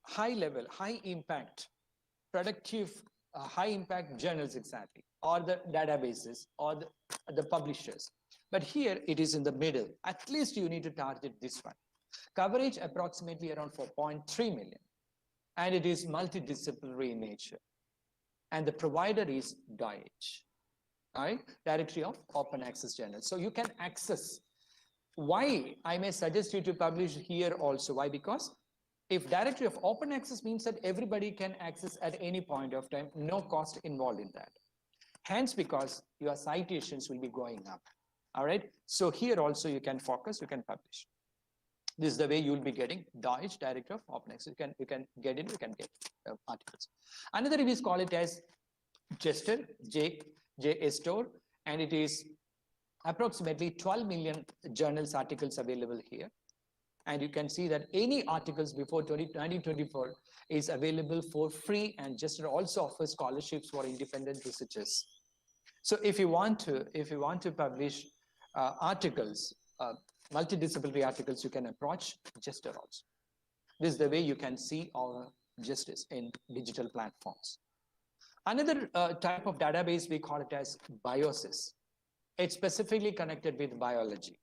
High level, high impact, productive, high impact journals exactly, or the databases, or the publishers. But here it is in the middle. At least you need to target this one. Coverage approximately around 4.3 million. And it is multidisciplinary in nature. And the provider is DOIJ, all right? Directory of Open Access Journals. So you can access. Why I may suggest you to publish here also. Why? Because if Directory of Open Access means that everybody can access at any point of time, no cost involved in that. Hence, because your citations will be going up. All right. So here also you can focus, you can publish. This is the way you'll be getting DOIJ, Directory of Open Access. You can get articles. Another we call it as Jester, JSTOR, and it is approximately 12 million journals articles available here. And you can see that any articles before 2024 is available for free, and Jester also offers scholarships for independent researchers. So if you want to publish articles, multidisciplinary articles, you can approach Jester also. This is the way you can see our Justice in digital platforms. Another type of database, we call it as BIOSys. It's specifically connected with biology.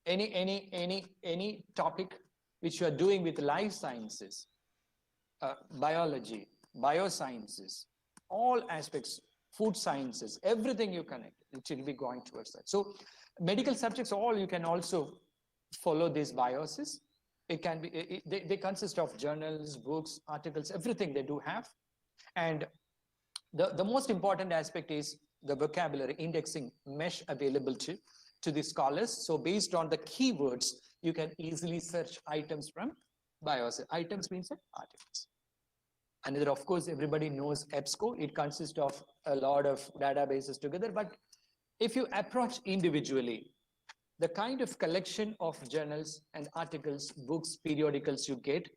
Any topic which you are doing with life sciences, biology, biosciences, all aspects, food sciences, everything you connect, it will be going towards that. So medical subjects, all you can also follow this BIOSys. It can be, they consist of journals, books, articles, everything they do have. And the most important aspect is the vocabulary indexing mesh available to the scholars. So based on the keywords, you can easily search items from BIOSys. Items means articles. Another, of course, everybody knows EBSCO. It consists of a lot of databases together. But if you approach individually, the kind of collection of journals and articles, books, periodicals you get,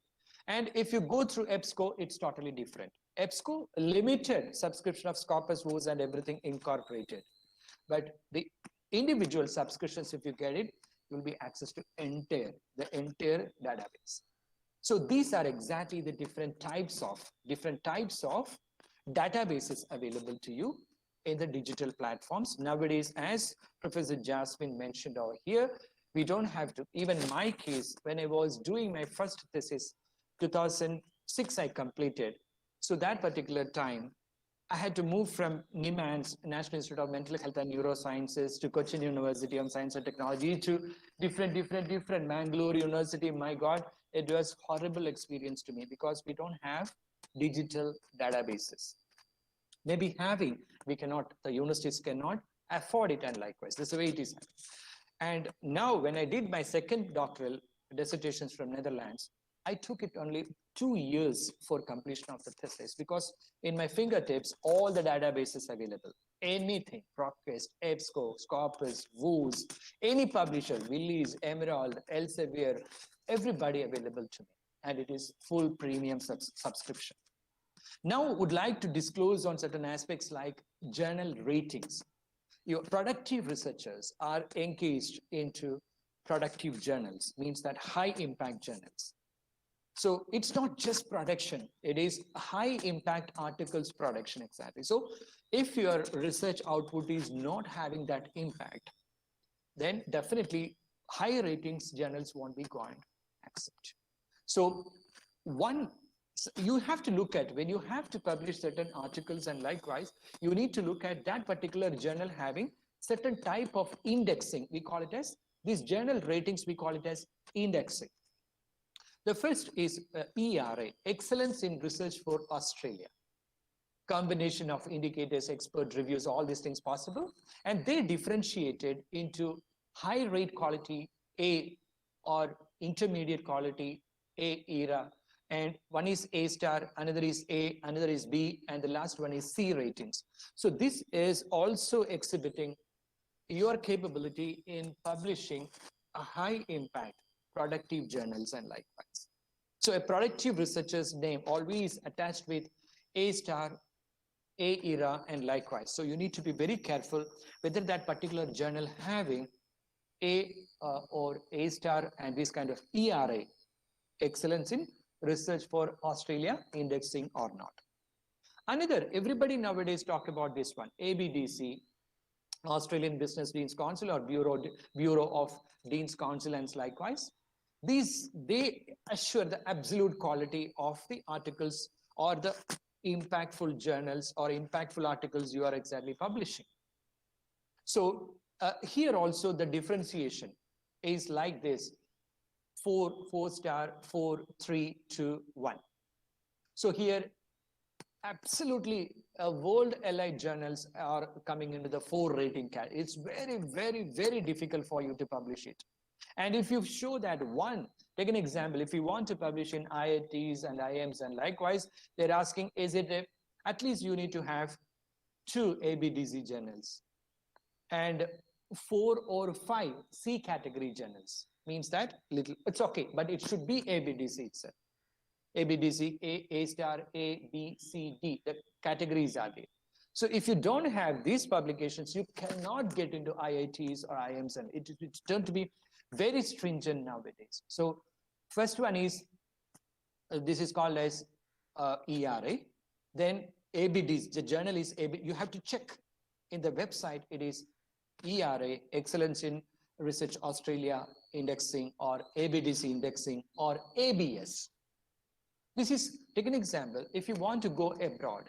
and if you go through EBSCO, it's totally different. EBSCO, limited subscription of Scopus, WOS, and everything incorporated. But the individual subscriptions, if you get it, you'll be access to the entire database. So these are exactly the different types of databases available to you in the digital platforms. Nowadays, as Professor Jasmine mentioned over here, we don't have to, even in my case, when I was doing my first thesis, 2006 I completed. So that particular time, I had to move from NIMANS, National Institute of Mental Health and Neurosciences, to Cochin University of Science and Technology, to different Mangalore University. My God, it was horrible experience to me because we don't have digital databases. Maybe having, we cannot, the universities cannot afford it, and likewise, this is the way it is. And now when I did my second doctoral dissertations from Netherlands, I took it only 2 years for completion of the thesis because in my fingertips, all the databases available, anything, ProcQuest, EBSCO, Scopus, WOOS, any publisher, Willis, Emerald, Elsevier, everybody available to me. And it is full premium subscription. Now would like to disclose on certain aspects like journal ratings. Your productive researchers are engaged into productive journals, means that high impact journals. So it's not just production, it is high impact articles production exactly. So if your research output is not having that impact, then definitely high ratings journals won't be going to accept. So you have to look at, when you have to publish certain articles and likewise, you need to look at that particular journal having certain type of indexing. We call it as, these journal ratings, we call it as indexing. The first is ERA, Excellence in Research for Australia. Combination of indicators, expert reviews, all these things possible. And they differentiated into high rate quality A or intermediate quality A era. And one is A star, another is A, another is B, and the last one is C ratings. So this is also exhibiting your capability in publishing a high impact productive journals and likewise. So a productive researcher's name always attached with A star, A era, and likewise. So you need to be very careful whether that particular journal having A or A star and this kind of ERA, Excellence in Research for Australia indexing or not. Another, everybody nowadays talk about this one, ABDC, Australian Business Deans Council or Bureau of Deans Council and likewise. These, they assure the absolute quality of the articles or the impactful journals or impactful articles you are exactly publishing. So here also the differentiation is like this, 4 star, 4, 3, 2, 1. So here absolutely world allied journals are coming into the 4 rating category. It's very difficult for you to publish it. And if you show that one, take an example, if you want to publish in IITs and IIMs and likewise, they're asking, is it at least you need to have 2 ABDC journals and 4 or 5 C category journals. Means that little, it's okay, but it should be ABDC itself. ABDC, A star, A, B, C, D, the categories are there. So if you don't have these publications, you cannot get into IITs or IIMs, and it's turned to be very stringent nowadays. So first one is, this is called as ERA. Then ABDC, the journal is AB, you have to check in the website, it is ERA, Excellence in Research Australia indexing or ABDC indexing or ABS. This is, take an example, if you want to go abroad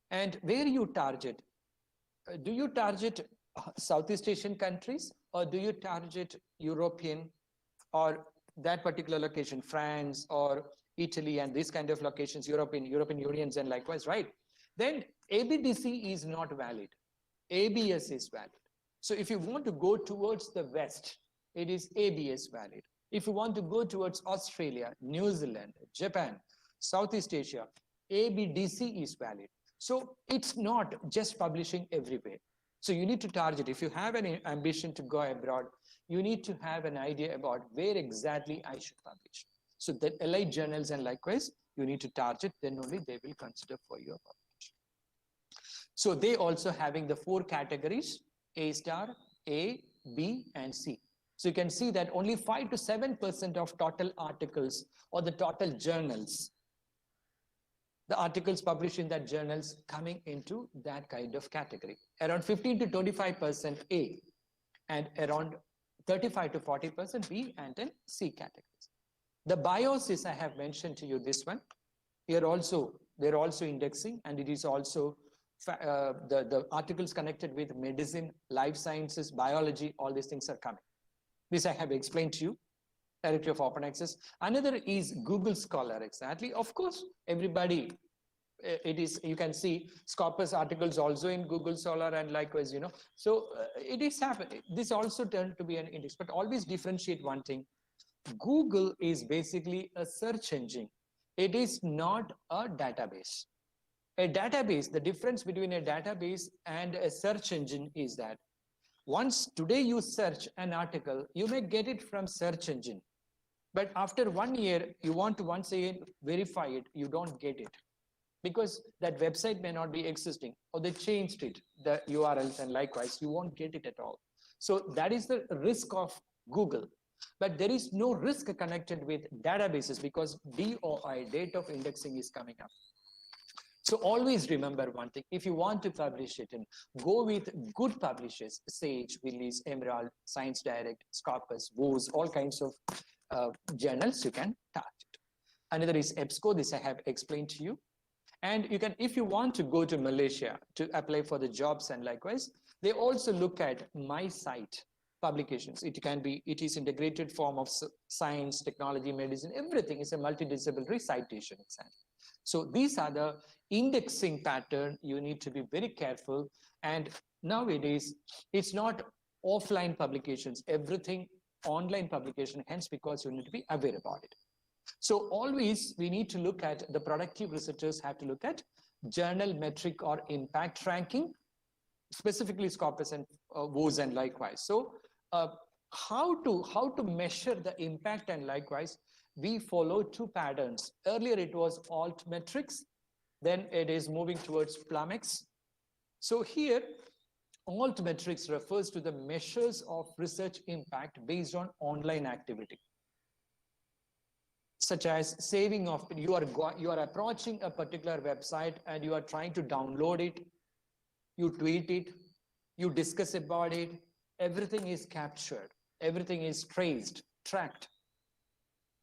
and where you target, do you target Southeast Asian countries or do you target European or that particular location, France or Italy and these kind of locations, European Unions and likewise, right? Then ABDC is not valid. ABS is valid. So if you want to go towards the West, it is ABS valid. If you want to go towards Australia, New Zealand, Japan, Southeast Asia, ABDC is valid. So it's not just publishing everywhere. So you need to target. If you have an ambition to go abroad, you need to have an idea about where exactly I should publish. So the allied journals and likewise, you need to target, then only they will consider for your publication. So they also having the 4 categories, A star, A, B, and C. So you can see that only 5 to 7% of total articles or the total journals, the articles published in that journals coming into that kind of category. Around 15 to 25% A and around 35 to 40% B and then C categories. The BIOS is, I have mentioned to you this one. Here also, they're also indexing and it is also the articles connected with medicine, life sciences, biology, all these things are coming. This I have explained to you, directory of open access. Another is Google Scholar, exactly. Of course, everybody, it is, you can see Scopus articles also in Google Scholar and likewise, so it is happening. This also turned to be an index, but always differentiate one thing. Google is basically a search engine. It is not a database. A database, the difference between a database and a search engine is that once today you search an article, you may get it from search engine. But after 1 year, you want to once again verify it, you don't get it. Because that website may not be existing, or they changed it, the URLs, and likewise, you won't get it at all. So that is the risk of Google. But there is no risk connected with databases because DOI, date of indexing, is coming up. So always remember one thing, if you want to publish it, go with good publishers, Sage, Willis, Emerald, Science Direct, Scopus, WOS, all kinds of journals you can target. Another is EBSCO, this I have explained to you. And you can, if you want to go to Malaysia to apply for the jobs and likewise, they also look at my site publications. It can be, it is integrated form of science, technology, medicine, everything is a multidisciplinary citation exam. So these are the indexing pattern. You need to be very careful. And nowadays, it's not offline publications, everything online publication, hence because you need to be aware about it. So always we need to look at, the productive researchers have to look at journal metric or impact ranking, specifically Scopus and WOS and likewise. So how to measure the impact and likewise, we follow two patterns. Earlier it was altmetrics, then it is moving towards Plumex. So here altmetrics refers to the measures of research impact based on online activity, such as saving of, you are approaching a particular website and you are trying to download it, you tweet it, you discuss about it, everything is captured, everything is traced, tracked.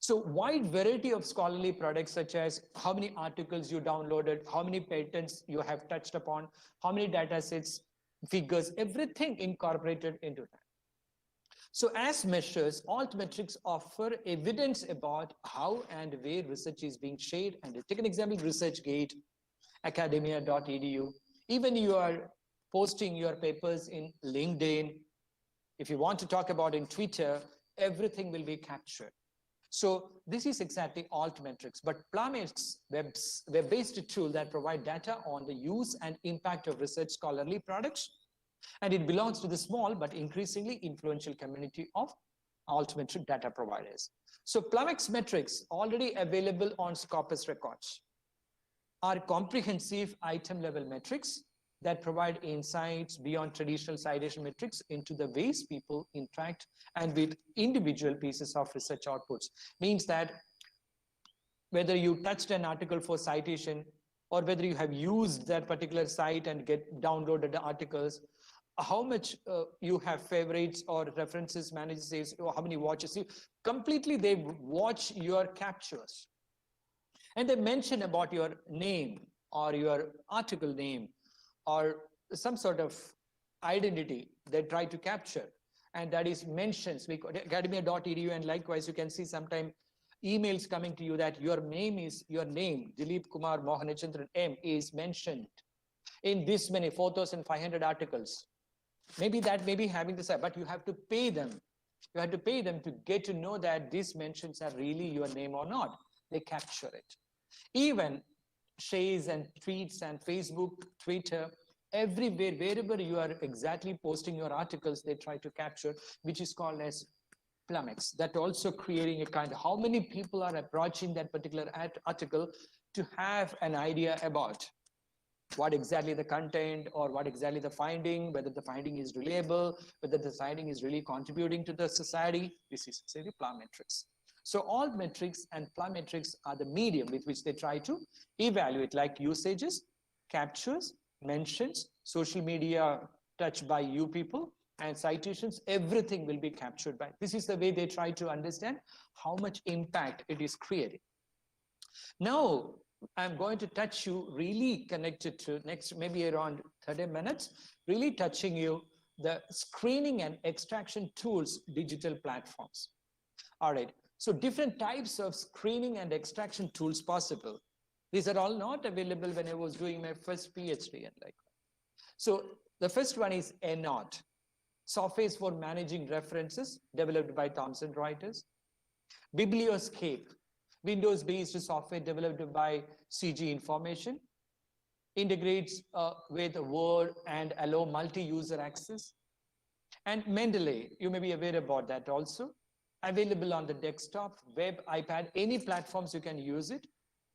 So wide variety of scholarly products, such as how many articles you downloaded, how many patents you have touched upon, how many data sets, figures, everything incorporated into that. So as measures, altmetrics offer evidence about how and where research is being shared. And take an example, ResearchGate, academia.edu. Even you are posting your papers in LinkedIn. If you want to talk about in Twitter, everything will be captured. So this is exactly altmetrics, but Plumex, web-based tool that provide data on the use and impact of research scholarly products. And it belongs to the small but increasingly influential community of altmetric data providers. So Plumex metrics, already available on Scopus records, are comprehensive item level metrics that provide insights beyond traditional citation metrics into the ways people interact and with individual pieces of research outputs. Means that whether you touched an article for citation or whether you have used that particular site and get downloaded the articles, how much you have favorites or references, manager says, or how many watches, completely they watch your captures. And they mention about your name or your article name or some sort of identity they try to capture. And that is mentions, academia.edu, and likewise you can see sometime emails coming to you that your name, Dileep Kumar M, is mentioned in this many 4,500 articles. Maybe that may be having this, but you have to pay them. You have to pay them to get to know that these mentions are really your name or not. They capture it. Even shares and tweets and Facebook, Twitter, everywhere, wherever you are exactly posting your articles, they try to capture, which is called as Plumex. That also creating a kind of how many people are approaching that particular article to have an idea about what exactly the content or what exactly the finding, whether the finding is reliable, whether the finding is really contributing to the society. This is say the Plumetrics. So all metrics and Plumetrics are the medium with which they try to evaluate, like usages, captures, mentions, social media touched by you people, and citations, everything will be captured by. This is the way they try to understand how much impact it is creating. Now, I'm going to touch you really connected to next, maybe around 30 minutes, really touching you the screening and extraction tools, digital platforms. All right. So different types of screening and extraction tools possible. These are all not available when I was doing my first PhD and like. So the first one is ENOT, software for managing references, developed by Thomson Reuters. Biblioscape, Windows-based software developed by CG Information, integrates with Word and allow multi-user access. And Mendeley, you may be aware about that also, available on the desktop, web, iPad, any platforms you can use it.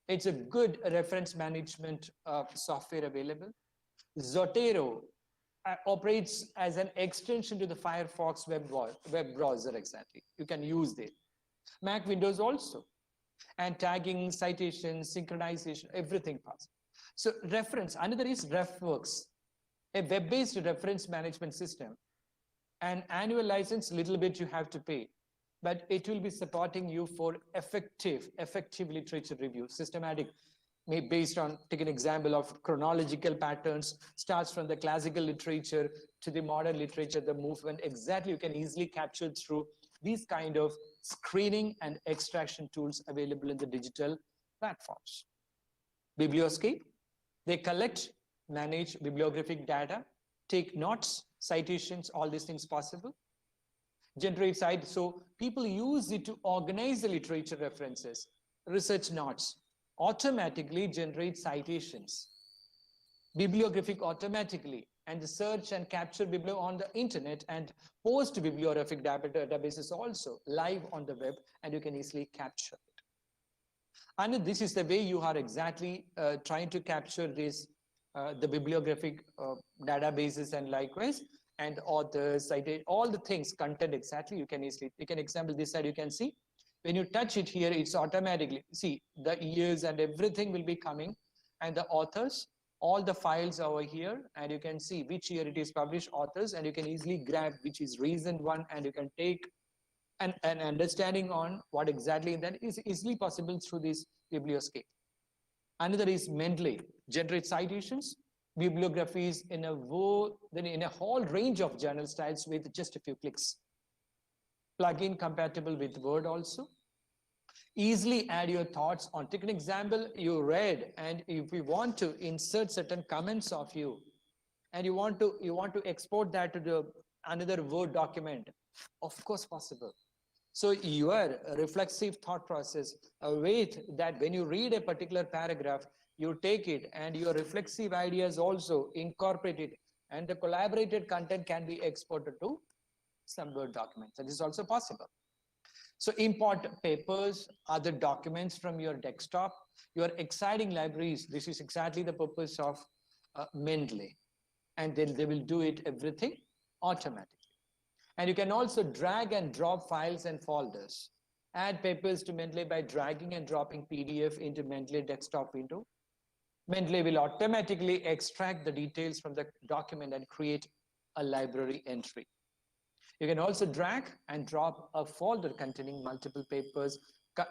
It's a good reference management software available. Zotero operates as an extension to the Firefox web browser exactly. You can use it. Mac Windows also. And tagging, citation, synchronization, everything possible. So reference, another is RefWorks, a web-based reference management system. An annual license, little bit you have to pay, but it will be supporting you for effective literature review, systematic, based on, take an example of chronological patterns, starts from the classical literature to the modern literature, the movement, exactly you can easily capture through these kind of screening and extraction tools available in the digital platforms. Biblioscape, they collect, manage bibliographic data, take notes, citations, all these things possible. Generate site, so people use it to organize the literature references, research notes, automatically generate citations, bibliographic automatically, and search and capture biblio on the internet and post bibliographic databases also live on the web, and you can easily capture it. And this is the way you are exactly trying to capture this, the bibliographic databases and likewise, and authors, cited, all the things, content exactly, you can easily, you can example this side, you can see, when you touch it here, it's automatically, see, the years and everything will be coming, and the authors, all the files over here, and you can see which year it is published, authors, and you can easily grab which is recent one, and you can take an understanding on what exactly that is easily possible through this biblioscape. Another is Mendeley, generate citations, bibliographies in a whole range of journal styles with just a few clicks. Plugin compatible with Word also. Easily add your thoughts on, take an example you read, and if you want to insert certain comments of you, and you want to export that to the another Word document, of course possible. So your reflexive thought process, with that when you read a particular paragraph, you take it and your reflexive ideas also incorporate it, and the collaborated content can be exported to some Word documents. That is also possible. So import papers, other documents from your desktop, your exciting libraries. This is exactly the purpose of Mendeley, and then they will do it everything automatically. And you can also drag and drop files and folders. Add papers to Mendeley by dragging and dropping PDF into Mendeley desktop window. Mendeley will automatically extract the details from the document and create a library entry. You can also drag and drop a folder containing multiple papers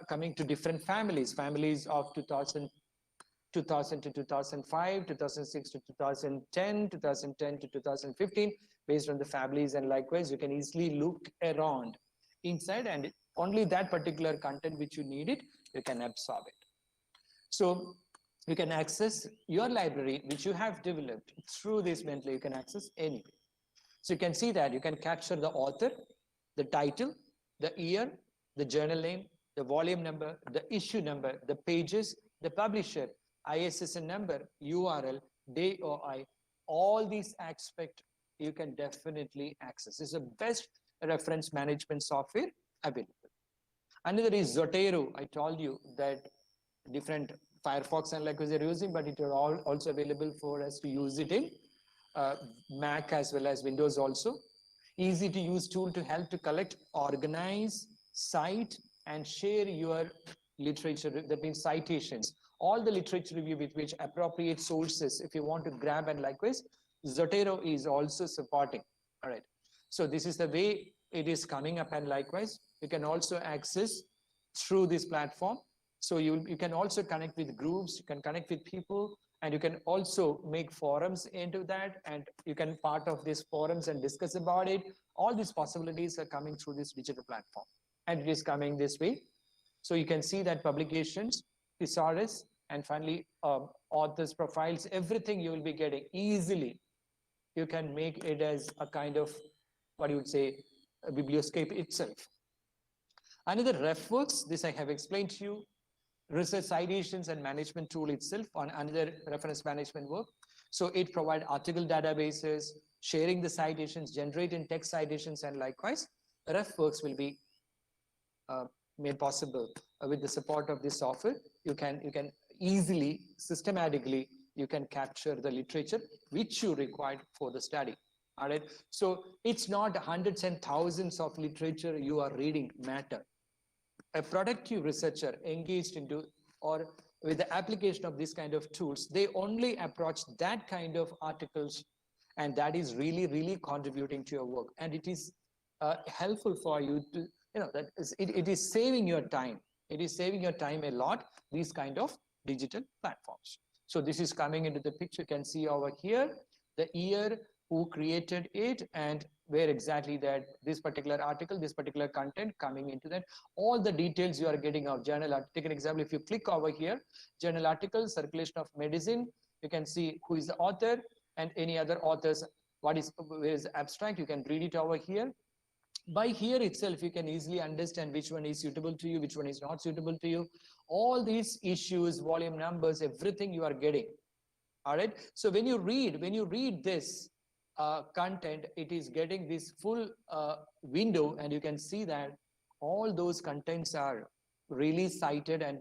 coming to different families of 2000 to 2005, 2006 to 2010, 2010 to 2015, based on the families, and likewise you can easily look around inside, and only that particular content which you need it, you can absorb it. So you can access your library which you have developed through this Mendeley, you can access anywhere. So you can see that you can capture the author, the title, the year, the journal name, the volume number, the issue number, the pages, the publisher, ISSN number, URL, DOI, all these aspects you can definitely access. This is the best reference management software available. Another is Zotero. I told you that different Firefox and likewise they're using, but it is also available for us to use it in Mac as well as Windows also. Easy to use tool to help to collect, organize, cite, and share your literature, that means citations, all the literature review with which appropriate sources, if you want to grab, and likewise, Zotero is also supporting. All right. So this is the way it is coming up, and likewise, you can also access through this platform So you can also connect with groups, you can connect with people, and you can also make forums into that, and you can part of these forums and discuss about it. All these possibilities are coming through this digital platform, and it is coming this way. So you can see that publications, thesaurus, and finally authors profiles, everything you will be getting easily. You can make it as a kind of, what you would say, a biblioscape itself. Another RefWorks, this I have explained to you. Research citations and management tool itself on another reference management work. So it provides article databases, sharing the citations, generating text citations, and likewise, RefWorks will be made possible with the support of this software. You can easily, systematically, you can capture the literature which you required for the study. All right. So it's not hundreds and thousands of literature you are reading matter. A productive researcher engaged into or with the application of this kind of tools, they only approach that kind of articles, and that is really contributing to your work, and it is helpful for you to, that it is saving your time. It is saving your time a lot, these kind of digital platforms. So this is coming into the picture. You can see over here the year, who created it, and where exactly that this particular article, this particular content coming into that. All the details you are getting out. Journal, take an example. If you click over here, journal article, circulation of medicine, you can see who is the author and any other authors, where is the abstract. You can read it over here. By here itself, you can easily understand which one is suitable to you, which one is not suitable to you. All these issues, volume numbers, everything you are getting. All right. So when you read this content, it is getting this full window, and you can see that all those contents are really cited and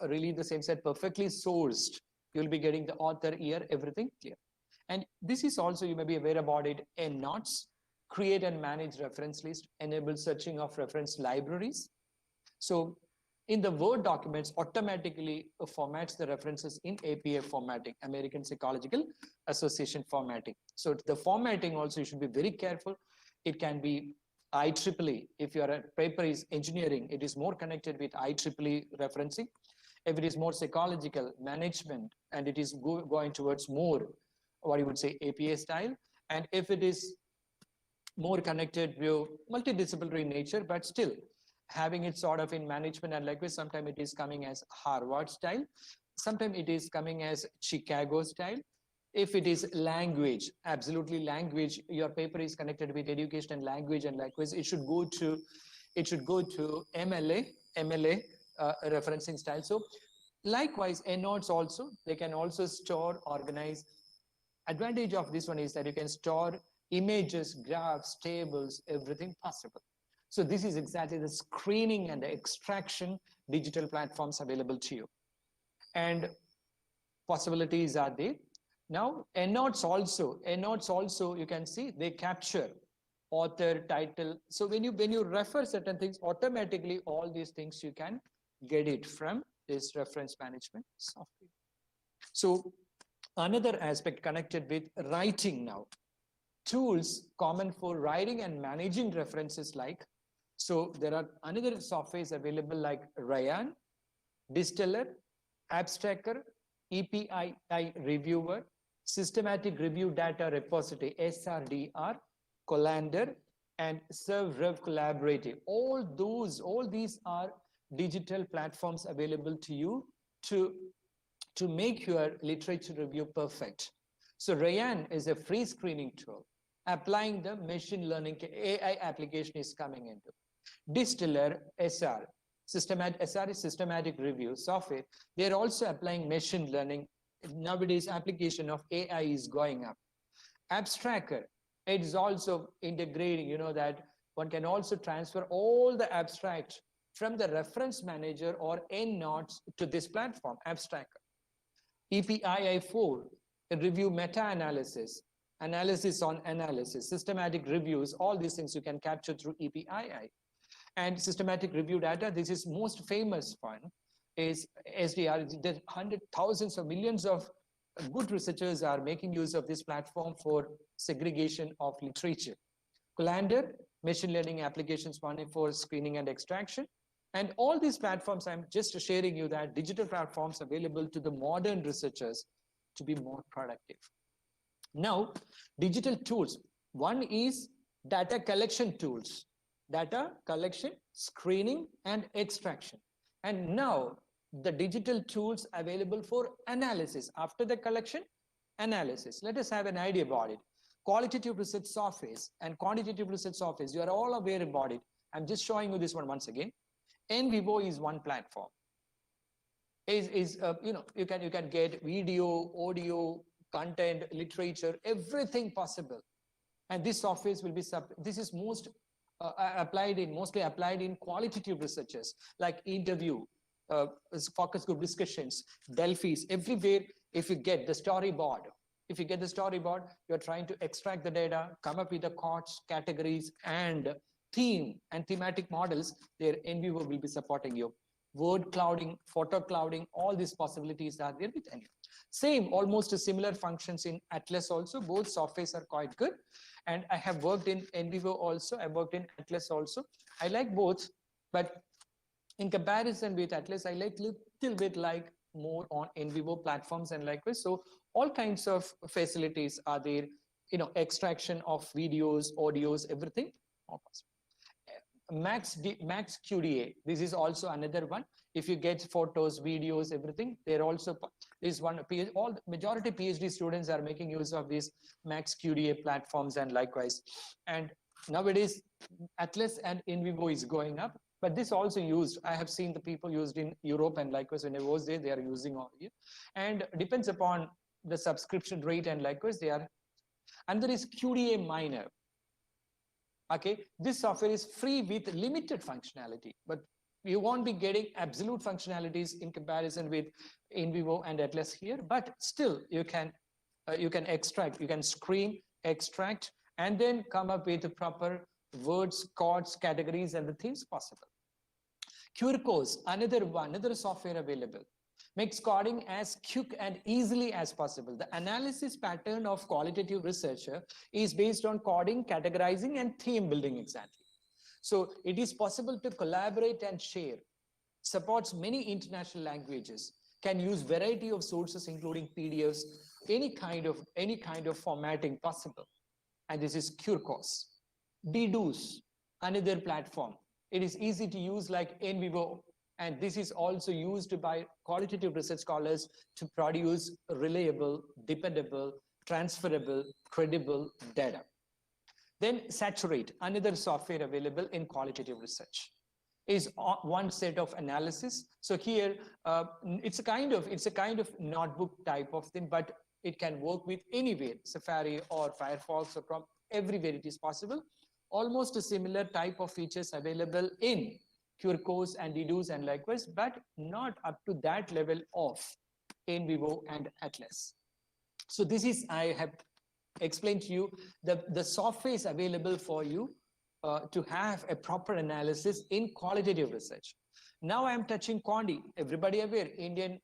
really the same said perfectly sourced. You'll be getting the author, year, everything clear. And this is also, you may be aware about it, EndNotes, create and manage reference list, enable searching of reference libraries. So in the Word documents, automatically formats the references in APA formatting, American Psychological Association formatting. So the formatting also, you should be very careful. It can be IEEE. If your paper is engineering, it is more connected with IEEE referencing. If it is more psychological, management, and it is going towards more, what you would say, APA style. And if it is more connected with multidisciplinary nature, but still having it sort of in management and likewise, sometimes it is coming as Harvard style, sometimes it is coming as Chicago style. If it is language, absolutely language, your paper is connected with education and language, and likewise it should go to MLA referencing style. So likewise, EndNotes also, they can also store, organize. Advantage of this one is that you can store images, graphs, tables, everything possible. So this is exactly the screening and the extraction digital platforms available to you. And possibilities are there. Now, EndNotes also, you can see they capture author, title. So when you refer certain things, automatically all these things you can get it from this reference management software. So another aspect connected with writing now. Tools common for writing and managing references like, so there are another softwares available like Ryan, Distiller, Abstractor, EPI Reviewer, Systematic Review Data Repository, SRDR, Colander, and ServRev Collaborative. All these are digital platforms available to you to make your literature review perfect. So Ryan is a free screening tool. Applying the machine learning AI application is coming into. Distiller, SR is systematic review software. They're also applying machine learning. Nowadays, application of AI is going up. Abstractor, it is also integrating, that one can also transfer all the abstract from the reference manager or EndNotes to this platform, Abstractor. EPII4, review meta-analysis, analysis on analysis, systematic reviews, all these things you can capture through EPII. And systematic review data, this is most famous one, is SDR. There hundreds, thousands of millions of good researchers are making use of this platform for segregation of literature. Colander, machine learning applications one for screening and extraction. And all these platforms, I'm just sharing you that digital platforms available to the modern researchers to be more productive. Now, digital tools. One is data collection tools, data collection, screening, and extraction. And now the digital tools available for analysis. After the collection, analysis. Let us have an idea about it. Qualitative research softwares and quantitative research softwares, you are all aware about it. I'm just showing you this one once again. NVivo is one platform. You can get video, audio, content, literature, everything possible. And this softwares will be this is mostly applied in qualitative researches like interview, focus group discussions, Delphis, everywhere. If you get the storyboard, you're trying to extract the data, come up with the chords, categories, and theme and thematic models, their NVivo will be supporting you. Word clouding, photo clouding, all these possibilities are there with NVivo. Same, almost similar functions in Atlas also. Both softwares are quite good. And I have worked in NVivo also. I worked in Atlas also. I like both, but in comparison with Atlas, I like little bit like more on NVivo platforms and likewise. So all kinds of facilities are there, extraction of videos, audios, everything. Max QDA, this is also another one. If you get photos, videos, everything, they're also is one. All majority PhD students are making use of these Max QDA platforms and likewise. And nowadays, Atlas and NVivo is going up, but this also used. I have seen the people used in Europe and likewise when I was there, they are using all here. And depends upon the subscription rate and likewise they are. And there is QDA Miner. Okay, this software is free with limited functionality, but you won't be getting absolute functionalities in comparison with NVivo and Atlas here. But still, you can extract, you can screen, extract, and then come up with the proper words, chords, categories, and the things possible. QRCOS, another software available, makes coding as quick and easily as possible. The analysis pattern of qualitative researcher is based on coding, categorizing, and theme building exactly. So it is possible to collaborate and share, supports many international languages, can use variety of sources including PDFs, any kind of formatting possible. And this is QRCOS. Deduce, another platform. It is easy to use like NVivo, and this is also used by qualitative research scholars to produce reliable, dependable, transferable, credible data. Then Saturate, another software available in qualitative research, is one set of analysis. So here, it's a kind of notebook type of thing, but it can work with anywhere, Safari or Firefox or Chrome, everywhere it is possible. Almost a similar type of features available in QRCOS and Deduce and likewise, but not up to that level of NVivo and Atlas. So this is, I have explained to you, the software is available for you to have a proper analysis in qualitative research. Now I am touching Quandi. Everybody aware, Indian,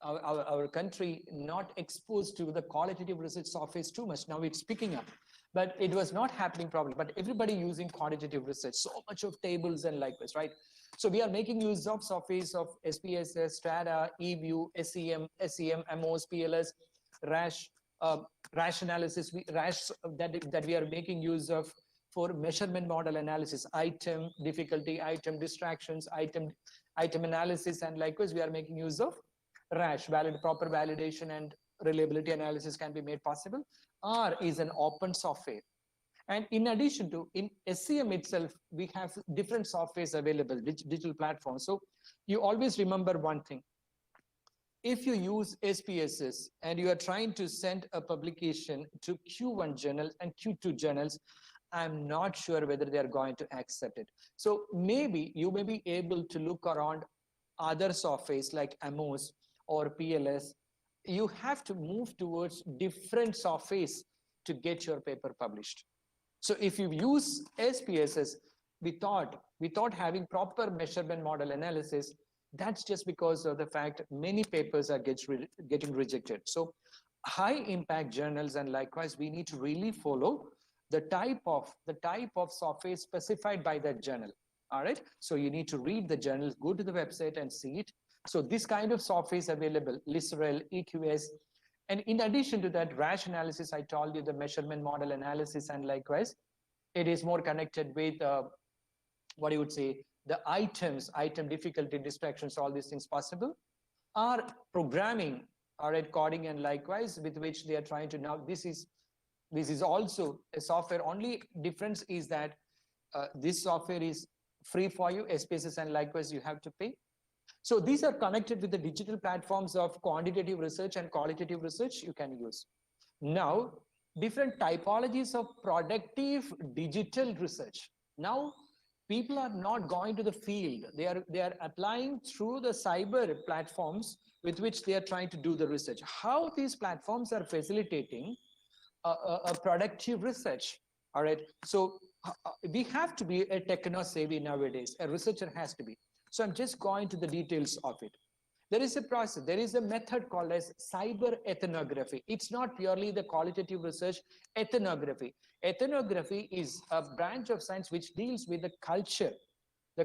our country not exposed to the qualitative research softwares too much. Now it's picking up. But it was not happening probably, but everybody using quantitative research, so much of tables and likewise, right? So we are making use of softwares of SPSS, Strata, eView, SEM, MOS, PLS, RASH, RASH analysis, RASH that we are making use of for measurement model analysis, item difficulty, item distractions, item analysis, and likewise we are making use of RASH, proper validation and reliability analysis can be made possible. R is an open software. And in addition to, in SEM itself, we have different softwares available, digital platforms. So you always remember one thing. If you use SPSS and you are trying to send a publication to Q1 journals and Q2 journals, I'm not sure whether they are going to accept it. So maybe you may be able to look around other softwares like MOS or PLS. You have to move towards different softwares to get your paper published. So if you use SPSS without having proper measurement model analysis, that's just because of the fact many papers are getting rejected. So high impact journals and likewise, we need to really follow the type of software specified by that journal. All right. So you need to read the journals, go to the website and see it. So this kind of software is available, Literel, EQS. And in addition to that, rash analysis, I told you the measurement model analysis, and likewise, it is more connected with what you would say, the item difficulty, distractions, all these things possible, are programming, all right, coding, and likewise, with which they are trying to now, this is also a software. Only difference is that this software is free for you, SPSS, and likewise you have to pay. So these are connected with the digital platforms of quantitative research and qualitative research you can use. Now, different typologies of productive digital research. Now, people are not going to the field. They are applying through the cyber platforms with which they are trying to do the research. How these platforms are facilitating a productive research. All right. So we have to be a techno-savvy nowadays. A researcher has to be. So I'm just going to the details of it. There is a process, there is a method called as cyber ethnography. It's not purely the qualitative research. Ethnography. Ethnography is a branch of science which deals with the culture, the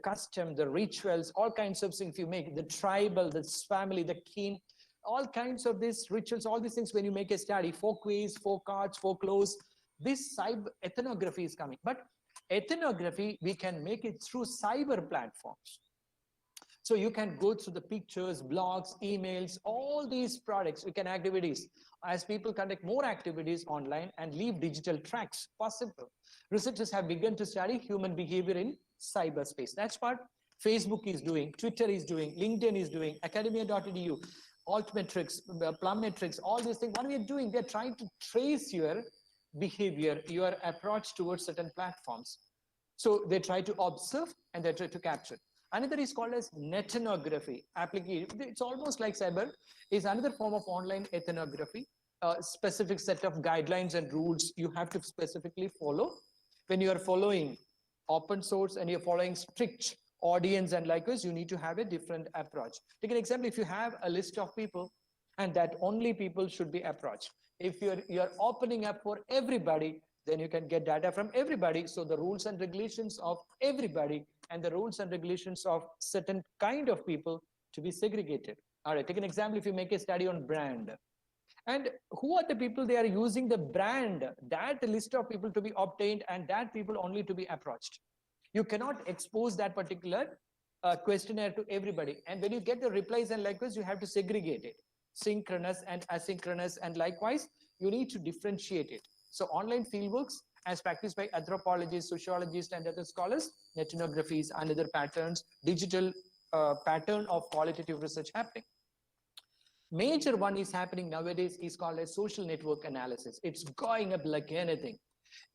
custom, the rituals, all kinds of things you make, the tribal, the family, the kin, all kinds of these rituals, all these things when you make a study, folkways, folk arts, folklores, this cyber ethnography is coming. But ethnography, we can make it through cyber platforms. So you can go through the pictures, blogs, emails, all these products, we can activities. As people conduct more activities online and leave digital tracks possible. Researchers have begun to study human behavior in cyberspace. That's what Facebook is doing, Twitter is doing, LinkedIn is doing, academia.edu, altmetrics, plummetrics, all these things. What we are doing, they're trying to trace your behavior, your approach towards certain platforms. So they try to observe and they try to capture. Another is called as netnography. It's almost like cyber, is another form of online ethnography. A specific set of guidelines and rules you have to specifically follow. When you are following open source and you're following strict audience and likewise, you need to have a different approach. Take an example, if you have a list of people and that only people should be approached. If you're opening up for everybody, then you can get data from everybody. So the rules and regulations of everybody and the rules and regulations of certain kind of people to be segregated. All right, take an example, if you make a study on brand. And who are the people they are using the brand, that list of people to be obtained and that people only to be approached. You cannot expose that particular questionnaire to everybody. And when you get the replies and likewise, you have to segregate it. Synchronous and asynchronous, and likewise, you need to differentiate it. So online fieldworks as practiced by anthropologists, sociologists, and other scholars, ethnography is another patterns, digital pattern of qualitative research happening. Major one is happening nowadays is called a social network analysis. It's going up like anything.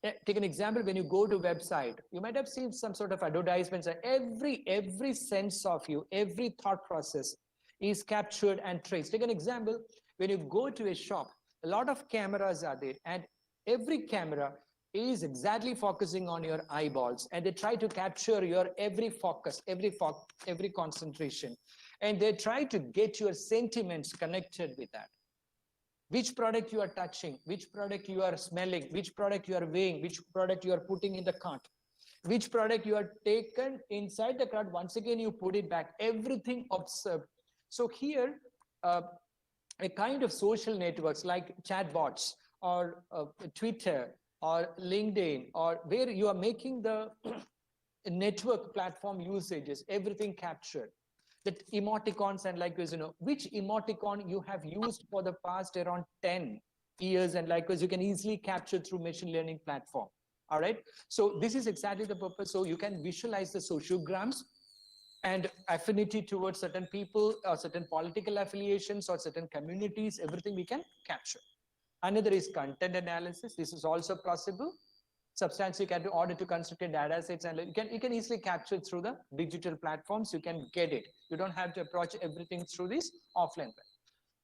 Take an example, when you go to website, you might have seen some sort of advertisements. Every sense of you, every thought process is captured and traced. Take an example, when you go to a shop, a lot of cameras are there and every camera is exactly focusing on your eyeballs and they try to capture your every focus, every concentration. And they try to get your sentiments connected with that. Which product you are touching, which product you are smelling, which product you are weighing, which product you are putting in the cart, which product you are taken inside the cart, once again you put it back, everything observed. So here, a kind of social networks like chatbots or Twitter or LinkedIn, or where you are making the network platform usages, everything captured. That emoticons and likewise, which emoticon you have used for the past around 10 years and likewise, you can easily capture through machine learning platform. All right. So this is exactly the purpose. So you can visualize the sociograms and affinity towards certain people or certain political affiliations or certain communities, everything we can capture. Another is content analysis. This is also possible. Substantially, in order to construct data sets, and you can easily capture through the digital platforms. You can get it. You don't have to approach everything through this offline.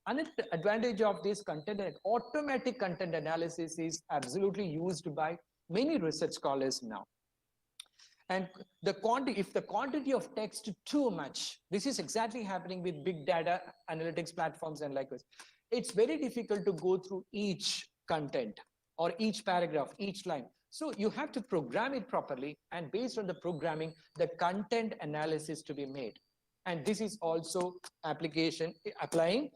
Another advantage of this content, automatic content analysis, is absolutely used by many research scholars now. And the quantity, if the quantity of text too much, this is exactly happening with big data analytics platforms and likewise. It's very difficult to go through each content. or each paragraph, each line. So you have to program it properly, and based on the programming, the content analysis to be made. And this is also applying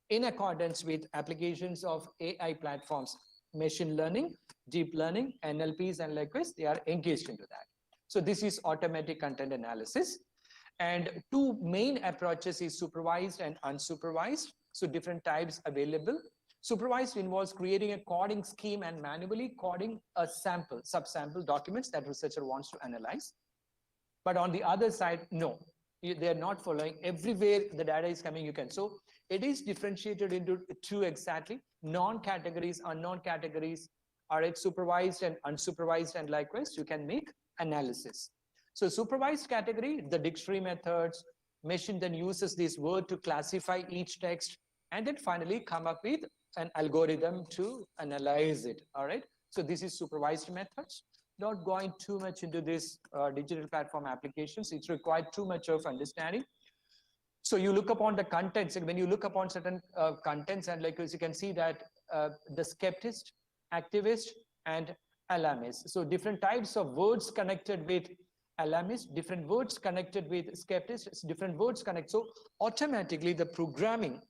in accordance with applications of AI platforms, machine learning, deep learning, NLPs, and likewise, they are engaged into that. So this is automatic content analysis. And two main approaches is supervised and unsupervised. So different types available. Supervised involves creating a coding scheme and manually coding a sample, subsample documents that researcher wants to analyze. But on the other side, no, they're not following. Everywhere the data is coming, you can. So it is differentiated into two exactly: non-categories, unknown categories, are it supervised and unsupervised, and likewise you can make analysis. So supervised category, the dictionary methods, machine then uses this word to classify each text, and then finally come up with an algorithm to analyze it. All right, so this is supervised methods. Not going too much into this digital platform applications, it's required too much of understanding. So you look upon the contents, and when you look upon certain contents, and like as you can see that the skeptist, activist, and alarmist. So different types of words connected with alarmist, different words connected with skeptist, different words connect. So automatically the programming,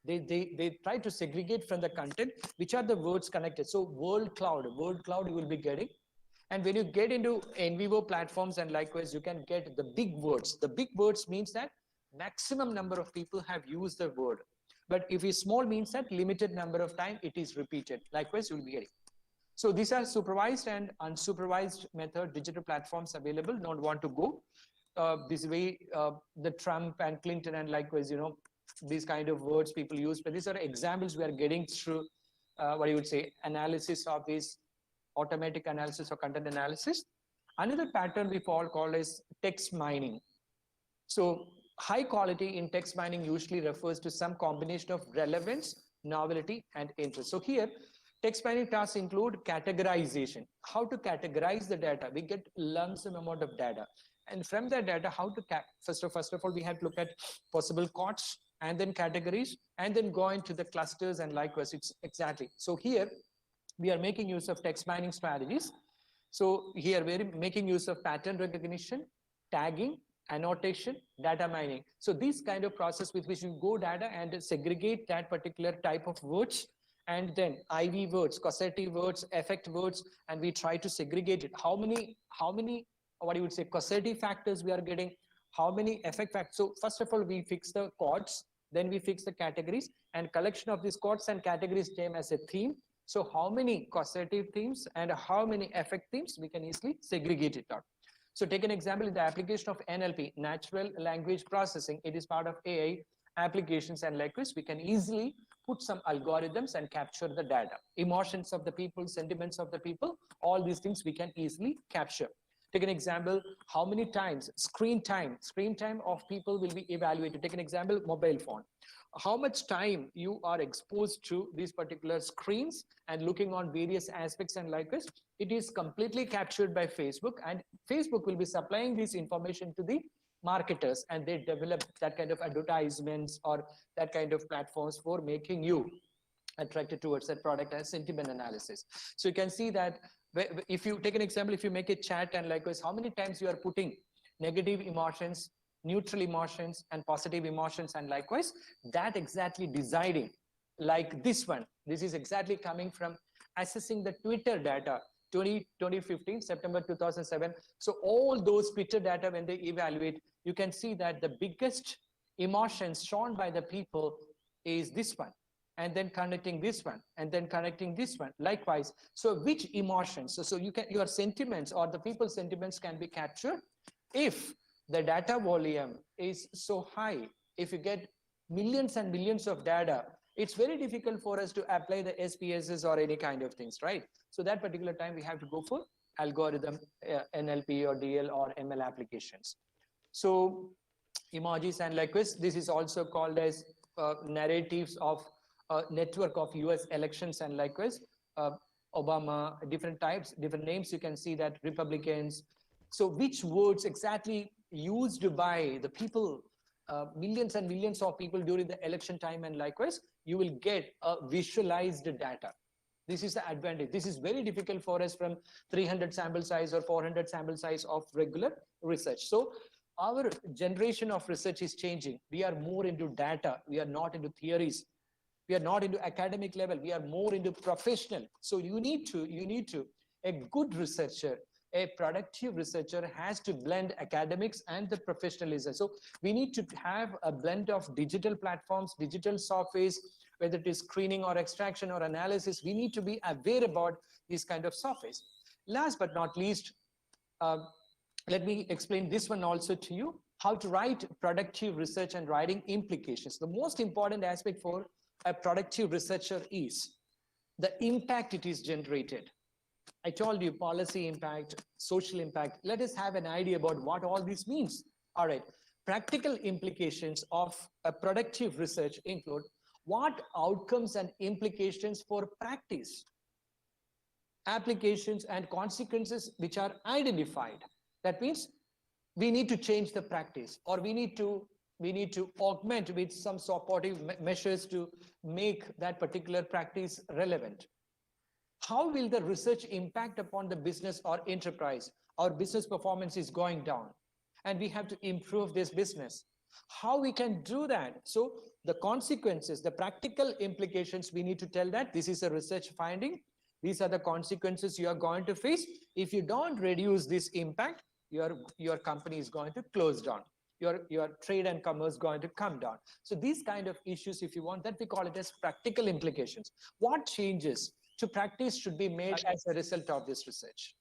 they try to segregate from the content which are the words connected. So word cloud you will be getting. And when you get into in vivo platforms, and likewise you can get the big words. The big words means that maximum number of people have used the word. But if it's small, means that limited number of time it is repeated. Likewise you will be getting. So these are supervised and unsupervised method digital platforms available. Don't want to go this way. The Trump and Clinton and likewise, you know, these kind of words people use. But these are examples we are getting through what you would say analysis of this automatic analysis or content analysis. Another pattern we call is text mining. So high quality in text mining usually refers to some combination of relevance, novelty, and interest. So here, text mining tasks include categorization. How to categorize the data? We get lump sum amount of data, and from that data, how to first of all, we have to look at possible costs, and then categories, and then go into the clusters, and likewise, it's exactly. So here, we are making use of text mining strategies. So here we're making use of pattern recognition, tagging, annotation, data mining. So this kind of process with which you go data and segregate that particular type of words, and then IV words, causative words, effect words, and we try to segregate it. How many, what you would say, causative factors we are getting, how many effect factors. So first of all, we fix the chords, then we fix the categories, and collection of these chords and categories came as a theme. So how many causative themes and how many effect themes, we can easily segregate it out. So take an example in the application of NLP, natural language processing. It is part of AI applications, and likewise, we can easily put some algorithms and capture the data. Emotions of the people, sentiments of the people, all these things we can easily capture. Take an example, how many times screen time of people will be evaluated. Take an example, mobile phone. How much time you are exposed to these particular screens and looking on various aspects, and likewise, it is completely captured by Facebook, and Facebook will be supplying this information to the marketers, and they develop that kind of advertisements or that kind of platforms for making you attracted towards that product as sentiment analysis. So you can see that if you take an example, if you make a chat, and likewise, how many times you are putting negative emotions, neutral emotions, and positive emotions, and likewise, that exactly deciding, like this one, this is exactly coming from assessing the Twitter data 2015 September 2007. So all those Twitter data, when they evaluate, you can see that the biggest emotions shown by the people is this one, and then connecting this one, and then connecting this one, likewise. So which emotions, so you can, your sentiments or the people's sentiments can be captured if the data volume is so high. If you get millions and millions of data, it's very difficult for us to apply the SPSS or any kind of things, right? So that particular time we have to go for algorithm, NLP or DL or ML applications. So emojis, and likewise, this is also called as narratives of network of US elections, and likewise Obama, different types, different names. You can see that Republicans. So which words exactly used by the people, millions and millions of people during the election time, and likewise, you will get a visualized data. This is the advantage. This is very difficult for us from 300 sample size or 400 sample size of regular research. So our generation of research is changing. We are more into data. We are not into theories. We are not into academic level. We are more into professional. So you need to, a good researcher, a productive researcher has to blend academics and the professionalism. So we need to have a blend of digital platforms, digital softwares, whether it is screening or extraction or analysis. We need to be aware about these kind of softwares. Last but not least, let me explain this one also to you, how to write productive research and writing implications. The most important aspect for a productive researcher is the impact it is generated. I told you policy impact, social impact. Let us have an idea about what all this means. All right, practical implications of a productive research include what outcomes and implications for practice, applications and consequences which are identified. That means we need to change the practice, or we need to augment with some supportive measures to make that particular practice relevant. How will the research impact upon the business or enterprise? Our business performance is going down and we have to improve this business. How we can do that? So the consequences, the practical implications, we need to tell that this is a research finding. These are the consequences you are going to face. If you don't reduce this impact, your company is going to close down. Your trade and commerce going to come down. So these kind of issues, if you want, that we call it as practical implications. What changes to practice should be made as a result of this research?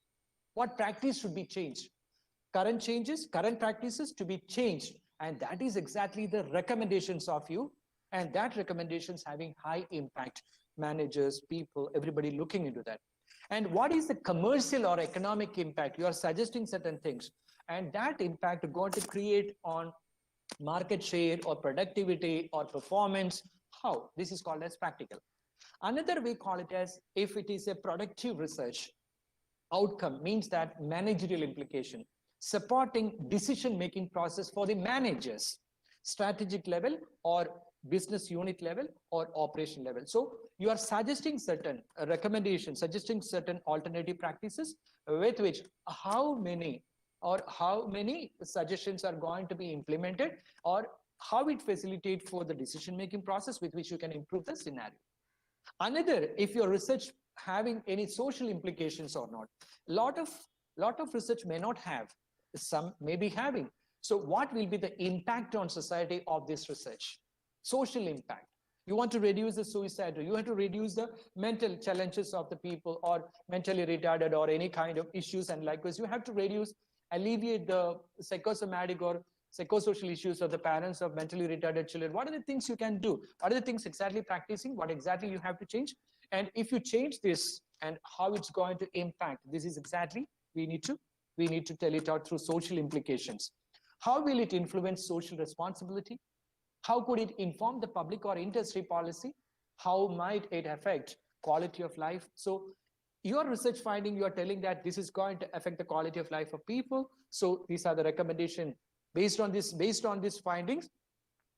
What practice should be changed? Current changes, current practices to be changed. And that is exactly the recommendations of you. And that recommendations having high impact, managers, people, everybody looking into that. And what is the commercial or economic impact? You are suggesting certain things, and that impact going to create on market share or productivity or performance. How? This is called as practical. Another we call it as, if it is a productive research, outcome means that managerial implication, supporting decision-making process for the managers, strategic level or business unit level or operation level. So you are suggesting certain recommendations, suggesting certain alternative practices with which how many suggestions are going to be implemented, or how it facilitates for the decision-making process with which you can improve the scenario. Another, if your research having any social implications or not. Lot of research may not have, some may be having. So what will be the impact on society of this research? Social impact. You want to reduce the suicide rate, you want to reduce the mental challenges of the people or mentally retarded or any kind of issues, and likewise you have to alleviate the psychosomatic or psychosocial issues of the parents of mentally retarded children. What are the things you can do? What are the things exactly practicing? What exactly you have to change? And if you change this and how it's going to impact, this is exactly we need to tell it out through social implications. How will it influence social responsibility? How could it inform the public or industry policy? How might it affect quality of life? So your research finding, you are telling that this is going to affect the quality of life of people. So these are the recommendation based on these findings.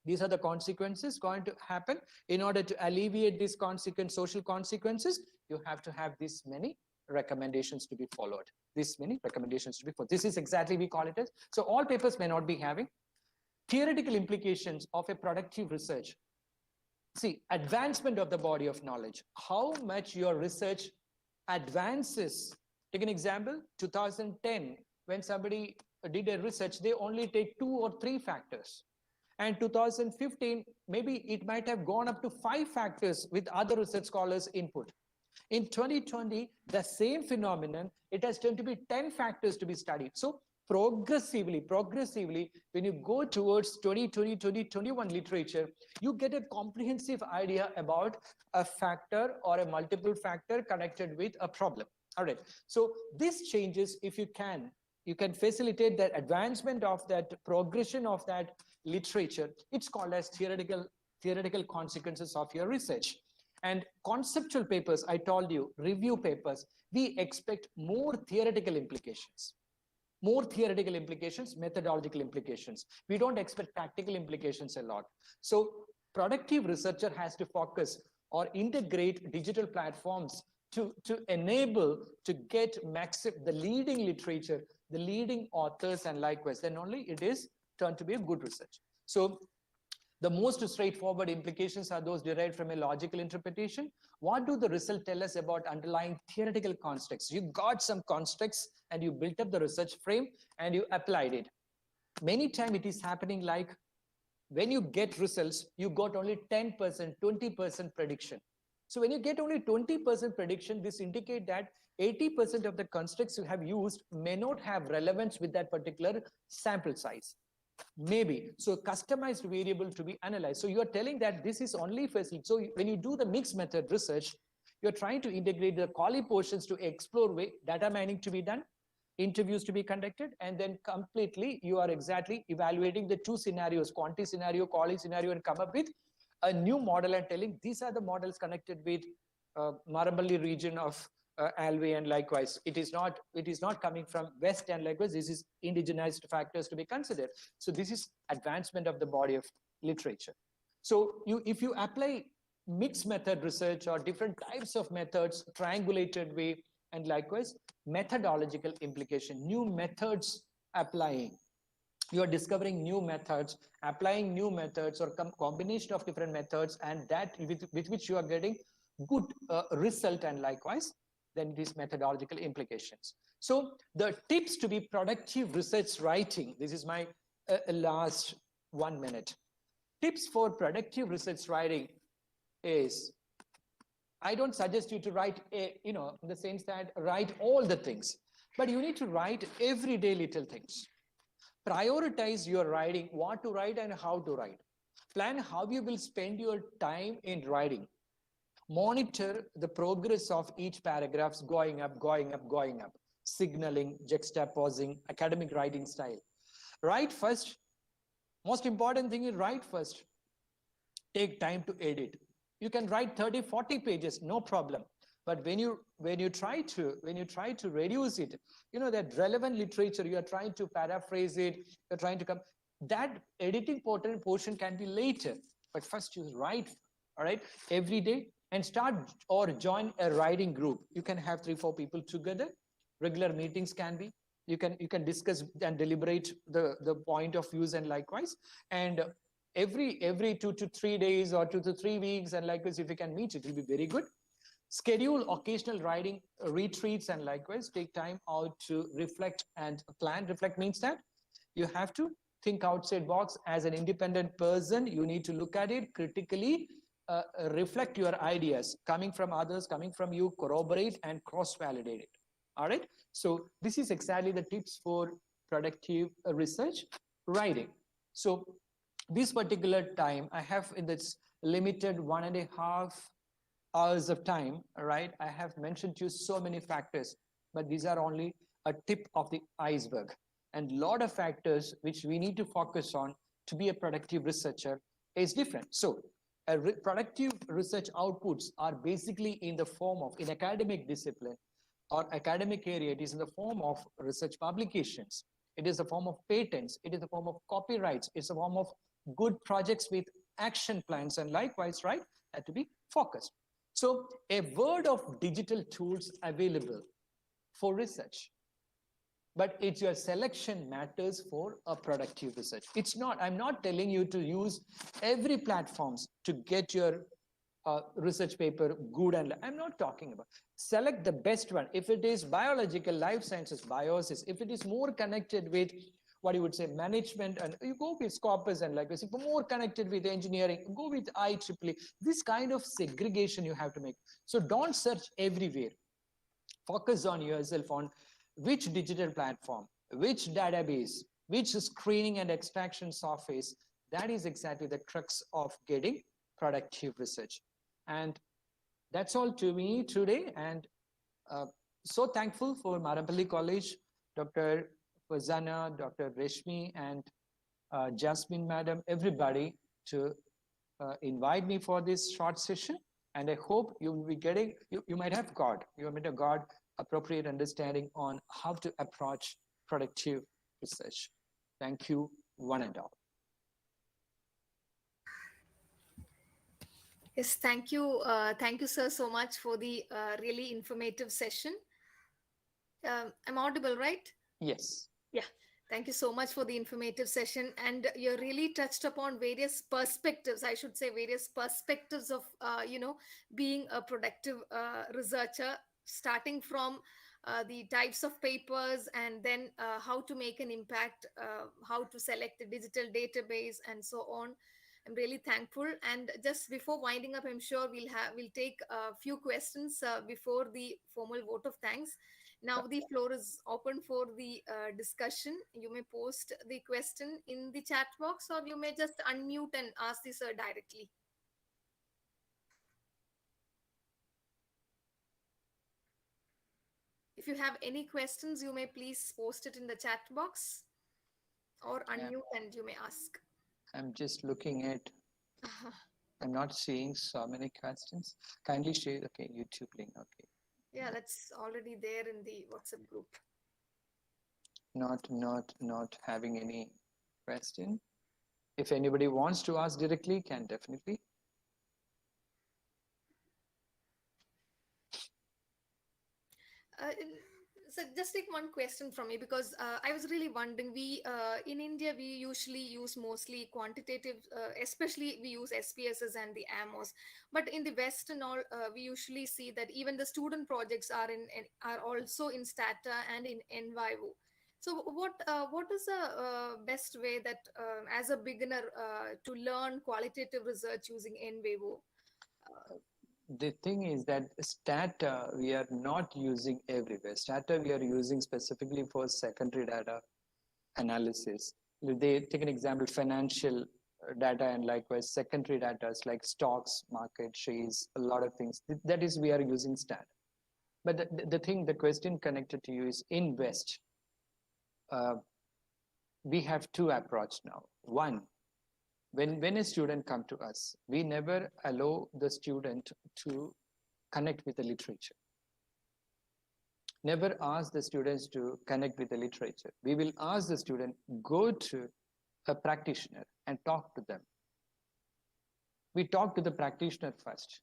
These are the consequences going to happen. In order to alleviate these social consequences, you have to have this many recommendations to be followed. This many recommendations to be followed. This is exactly we call it as. So all papers may not be having theoretical implications of a productive research. See, advancement of the body of knowledge. How much your research advances. Take an example, 2010, when somebody did a research, they only take 2 or 3 factors. And 2015, maybe it might have gone up to 5 factors with other research scholars' input. In 2020, the same phenomenon, it has turned to be 10 factors to be studied. So progressively, when you go towards 2020, 2021 literature, you get a comprehensive idea about a factor or a multiple factor connected with a problem. All right. So this changes, if you can facilitate that advancement of that progression of that literature. It's called as theoretical consequences of your research. And conceptual papers, I told you, review papers, we expect more theoretical implications. Methodological implications. We don't expect practical implications a lot. So productive researcher has to focus or integrate digital platforms to enable to get the leading literature, the leading authors, and likewise, then only it is turned to be a good research. So the most straightforward implications are those derived from a logical interpretation. What do the results tell us about underlying theoretical constructs? You got some constructs and you built up the research frame and you applied it. Many times it is happening like when you get results, you got only 10%, 20% prediction. So when you get only 20% prediction, this indicates that 80% of the constructs you have used may not have relevance with that particular sample size. Maybe. So customized variable to be analyzed. So you are telling that this is only facility. So when you do the mixed method research, you're trying to integrate the quali portions to explore way data mining to be done, interviews to be conducted, and then completely you are exactly evaluating the two scenarios, quantity scenario, quality scenario, and come up with a new model and telling these are the models connected with Marambali region of Alvi, and likewise it is not coming from west, and likewise this is indigenized factors to be considered. So this is advancement of the body of literature. So if you apply mixed method research or different types of methods, triangulated way, and likewise methodological implication, new methods applying, you are discovering new methods, applying new methods, or combination of different methods, and that with which you are getting good result, and likewise then it is methodological implications. So the tips to be productive research writing, this is my last 1 minute. Tips for productive research writing is, I don't suggest you to write in the sense that write all the things, but you need to write everyday little things. Prioritize your writing, what to write and how to write. Plan how you will spend your time in writing. Monitor the progress of each paragraphs going up, signaling, juxtaposing, academic writing style. Write first. Most important thing is write first. Take time to edit. You can write 30, 40 pages, no problem. But when you try to reduce it, that relevant literature, you are trying to paraphrase it, you're trying to come, that editing portion can be later. But first you write, all right, every day, and start or join a writing group. You can have 3-4 people together. Regular meetings can be. You can discuss and deliberate the point of views, and likewise. And every 2 to 3 days or 2 to 3 weeks, and likewise, if you can meet, it will be very good. Schedule occasional writing retreats, and likewise take time out to reflect and plan. Reflect means that you have to think outside box. As an independent person, you need to look at it critically, reflect your ideas coming from others, coming from you, corroborate and cross-validate it. All right. So this is exactly the tips for productive research writing. So this particular time I have in this limited 1.5 hours of time, right? I have mentioned to you so many factors, but these are only a tip of the iceberg, and a lot of factors which we need to focus on to be a productive researcher is different. So productive research outputs are basically in the form of, in academic discipline or academic area, it is in the form of research publications. It is a form of patents. It is a form of copyrights. It's a form of good projects with action plans, and likewise, right, had to be focused. So a word of digital tools available for research, but it's your selection matters for a productive research. It's not, I'm not telling you to use every platforms to get your research paper good, and I'm not talking about. Select the best one. If it is biological, life sciences, biosis, if it is more connected with what you would say management, and you go with Scopus, and like this, if you're more connected with engineering, go with IEEE. This kind of segregation you have to make. So don't search everywhere. Focus on yourself on which digital platform, which database, which screening and extraction software. That is exactly the crux of getting productive research. And that's all to me today. And so thankful for Marambali College, Dr. Fazana, Dr. Reshmi, and Jasmine Madam, everybody to invite me for this short session. And I hope you will be getting, you might have got appropriate understanding on how to approach productive research. Thank you, one and all. Yes, thank you. Thank you, sir, so much for the really informative session. I'm audible, right? Yes. Yeah. Thank you so much for the informative session. And you really touched upon various perspectives, I should say, various perspectives of, being a productive researcher, starting from the types of papers and then how to make an impact, how to select a digital database, and so on. I'm really thankful. And just before winding up, I'm sure we'll take a few questions before the formal vote of thanks. Now the floor is open for the discussion. You may post the question in the chat box, or you may just unmute and ask the sir directly. If you have any questions, you may please post it in the chat box or unmute and you may ask. I'm just looking at, I'm not seeing so many questions. Kindly share, okay, YouTube link, okay. Yeah, that's already there in the WhatsApp group. Not having any question. If anybody wants to ask directly, can definitely. So just take one question from me, because I was really wondering, we in India we usually use mostly quantitative, especially we use SPSS and the AMOS, but in the West and all, we usually see that even the student projects are also in Stata and in NVivo. So what is the best way that as a beginner to learn qualitative research using NVivo? The thing is that Stata we are not using everywhere. Stata we are using specifically for secondary data analysis. They take an example, financial data, and likewise secondary data like stocks, market, shares, a lot of things. That is, we are using Stata. But the question connected to you is in West. We have two approach now. One, when a student come to us, we never allow the student to connect with the literature. Never ask the students to connect with the literature. We will ask the student, go to a practitioner and talk to them. We talk to the practitioner first,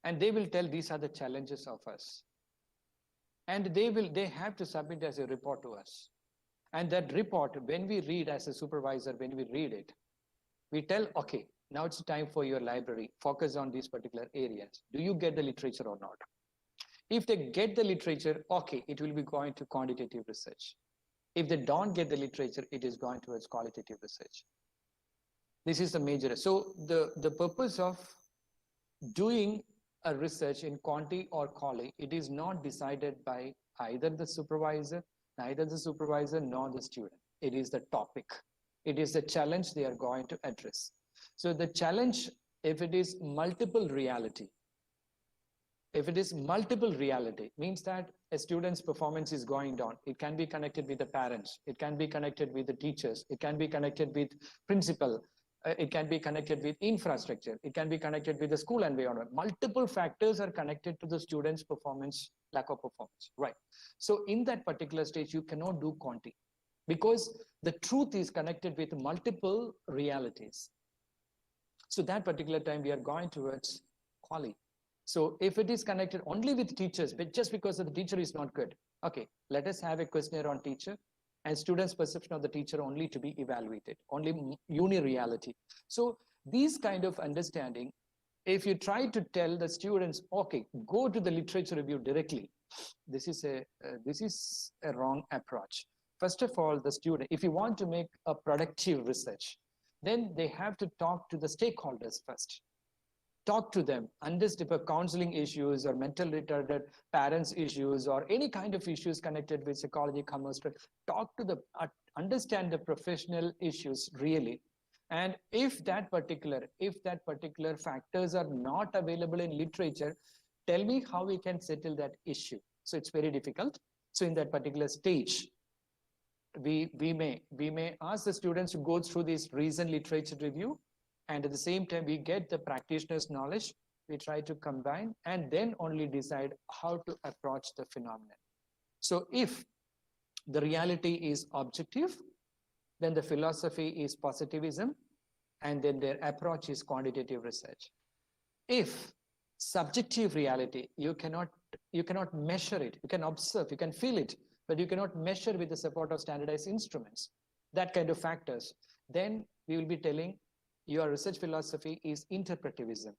and they will tell these are the challenges of us. And they have to submit as a report to us. And that report, when we read as a supervisor, when we read it, we tell, okay, now it's time for your library, focus on these particular areas. Do you get the literature or not? If they get the literature, okay, it will be going to quantitative research. If they don't get the literature, it is going towards qualitative research. This is the major. So the purpose of doing a research in quanti or quali, it is not decided by either the supervisor, neither the supervisor nor the student. It is the topic. It is the challenge they are going to address. So the challenge, if it is multiple reality, means that a student's performance is going down. It can be connected with the parents. It can be connected with the teachers. It can be connected with principal. It can be connected with infrastructure. It can be connected with the school environment. Multiple factors are connected to the student's performance, lack of performance, right? So in that particular stage, you cannot do quanti, because the truth is connected with multiple realities. So that particular time we are going towards quali. So if it is connected only with teachers, but just because the teacher is not good, okay, let us have a questionnaire on teacher and students' perception of the teacher only to be evaluated, only uni-reality. So these kind of understanding, if you try to tell the students, okay, go to the literature review directly, this is a wrong approach. First of all, the student, if you want to make a productive research, then they have to talk to the stakeholders first. Talk to them, understand counseling issues or mental retarded parents issues or any kind of issues connected with psychology, commerce. Talk to the, understand the professional issues really. And if that particular factors are not available in literature, tell me how we can settle that issue. So it's very difficult. So in that particular stage, we may ask the students to go through this recent literature review, and at the same time we get the practitioner's knowledge, we try to combine and then only decide how to approach the phenomenon. So if the reality is objective, then the philosophy is positivism, and then their approach is quantitative research. if subjective reality, you cannot measure it. You can observe, you can feel it, but you cannot measure with the support of standardized instruments, that kind of factors, then we will be telling your research philosophy is interpretivism.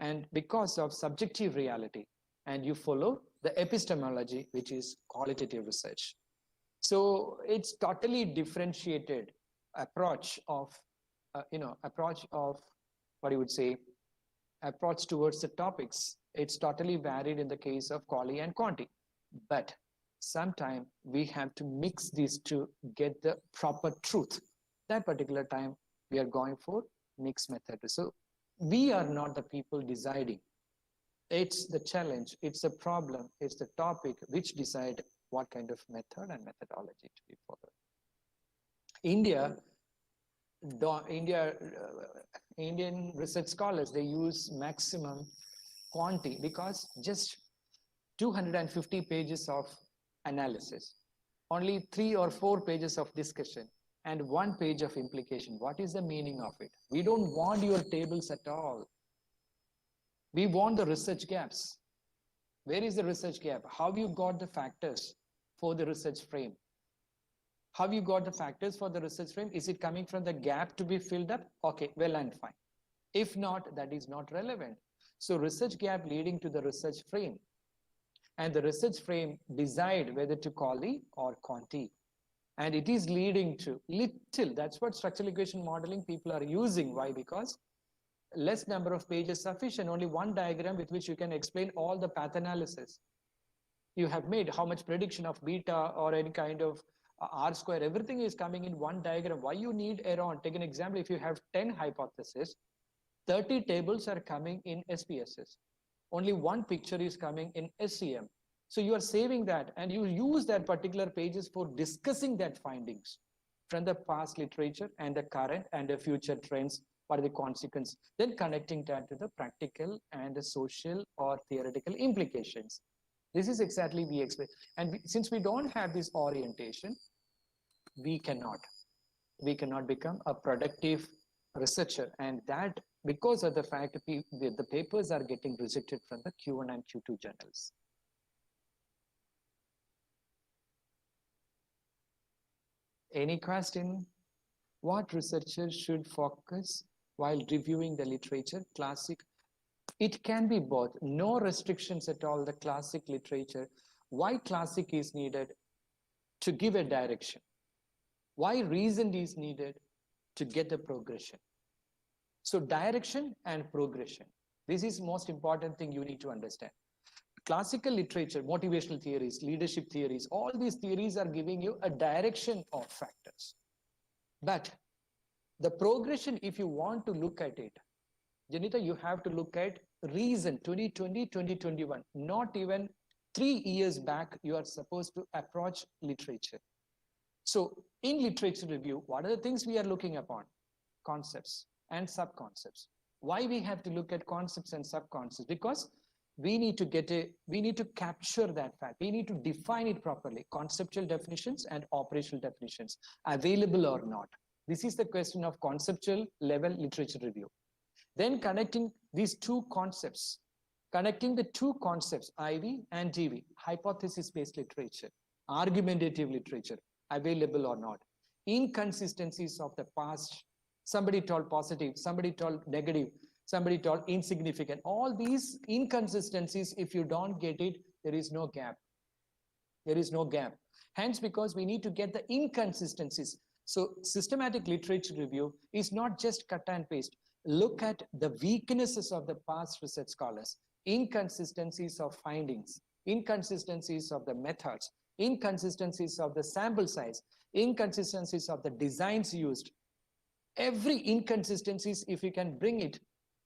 And because of subjective reality, and you follow the epistemology, which is qualitative research. So it's totally differentiated approach of, approach of, what you would say, approach towards the topics. It's totally varied in the case of quali and quanti. But sometimes we have to mix these to get the proper truth. That particular time, we are going for mixed method. So we are not the people deciding. It's the challenge, it's the problem, it's the topic which decide what kind of method and methodology to be followed. Indian research scholars, they use maximum quanti because just 250 pages of analysis, only 3 or 4 pages of discussion, and 1 page of implication. What is the meaning of it? We don't want your tables at all. We want the research gaps. Where is the research gap? How you got the factors for the research frame? How you got the factors for the research frame? Is it coming from the gap to be filled up? Okay, well and fine. If not, that is not relevant. So research gap leading to the research frame. And the research frame decide whether to quali or quanti. And it is leading to little, that's what structural equation modeling people are using. Why? Because less number of pages sufficient, only one diagram with which you can explain all the path analysis you have made, how much prediction of beta or any kind of R square, everything is coming in one diagram. Why you need around, take an example, if you have 10 hypotheses, 30 tables are coming in SPSS. Only one picture is coming in SCM. So you are saving that and you use that particular pages for discussing that findings from the past literature and the current and the future trends. What are the consequences? Then connecting that to the practical and the social or theoretical implications. This is exactly we explain. And since we don't have this orientation, we cannot become a productive researcher. And that because of the fact that the papers are getting rejected from the Q1 and Q2 journals. Any question? What researchers should focus while reviewing the literature? Classic. It can be both. No restrictions at all. The classic literature. Why classic is needed? To give a direction. Why recent is needed? To get the progression. So direction and progression. This is most important thing you need to understand. Classical literature, motivational theories, leadership theories, all these theories are giving you a direction of factors. But the progression, if you want to look at it, Janita, you have to look at recent 2020, 2021, not even 3 years back, you are supposed to approach literature. So in literature review, what are the things we are looking upon? Concepts and sub-concepts. Why we have to look at concepts and sub-concepts? Because we need to capture that fact. We need to define it properly. Conceptual definitions and operational definitions, available or not. This is the question of conceptual level literature review. Then connecting these two concepts, connecting the two concepts, IV and DV, hypothesis-based literature, argumentative literature, available or not, inconsistencies of the past, somebody told positive, somebody told negative, somebody told insignificant. All these inconsistencies, if you don't get it, there is no gap. There is no gap. Hence, because we need to get the inconsistencies. So systematic literature review is not just cut and paste. Look at the weaknesses of the past research scholars, inconsistencies of findings, inconsistencies of the methods, inconsistencies of the sample size, inconsistencies of the designs used. Every inconsistencies, if you can bring it,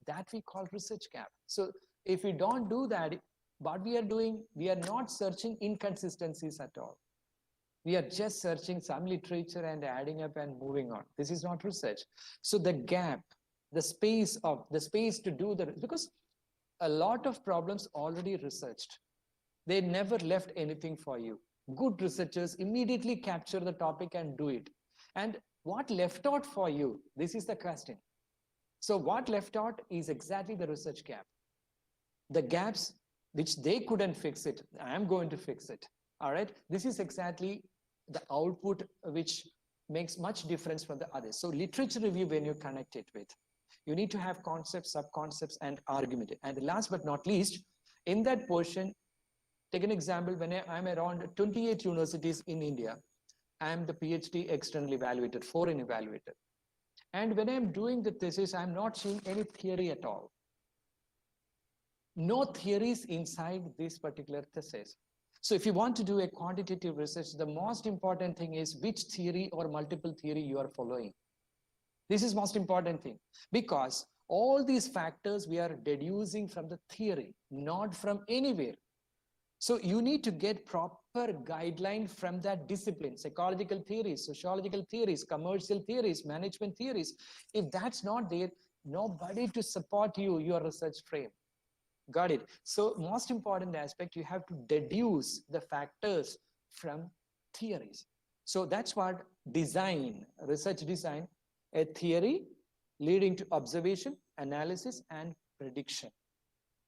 that we call research gap. So if we don't do that, what we are doing, we are not searching inconsistencies at all. We are just searching some literature and adding up and moving on. This is not research. So the gap, the space to do the, because a lot of problems already researched. They never left anything for you. Good researchers immediately capture the topic and do it. And what left out for you? This is the question. So what left out is exactly the research gap. The gaps which they couldn't fix it, I am going to fix it. All right. This is exactly the output which makes much difference from the others. So literature review, when you connect it with, you need to have concepts, sub-concepts, and argument. And last but not least, in that portion, take an example, when I'm around 28 universities in India, I'm the PhD external evaluator, foreign evaluator. And when I'm doing the thesis, I'm not seeing any theory at all. No theories inside this particular thesis. So if you want to do a quantitative research, the most important thing is which theory or multiple theory you are following. This is most important thing, because all these factors we are deducing from the theory, not from anywhere. So you need to get proper guideline from that discipline, psychological theories, sociological theories, commercial theories, management theories. If that's not there, nobody to support you, your research frame. Got it? So most important aspect, you have to deduce the factors from theories. So that's what design, research design, a theory leading to observation, analysis, and prediction.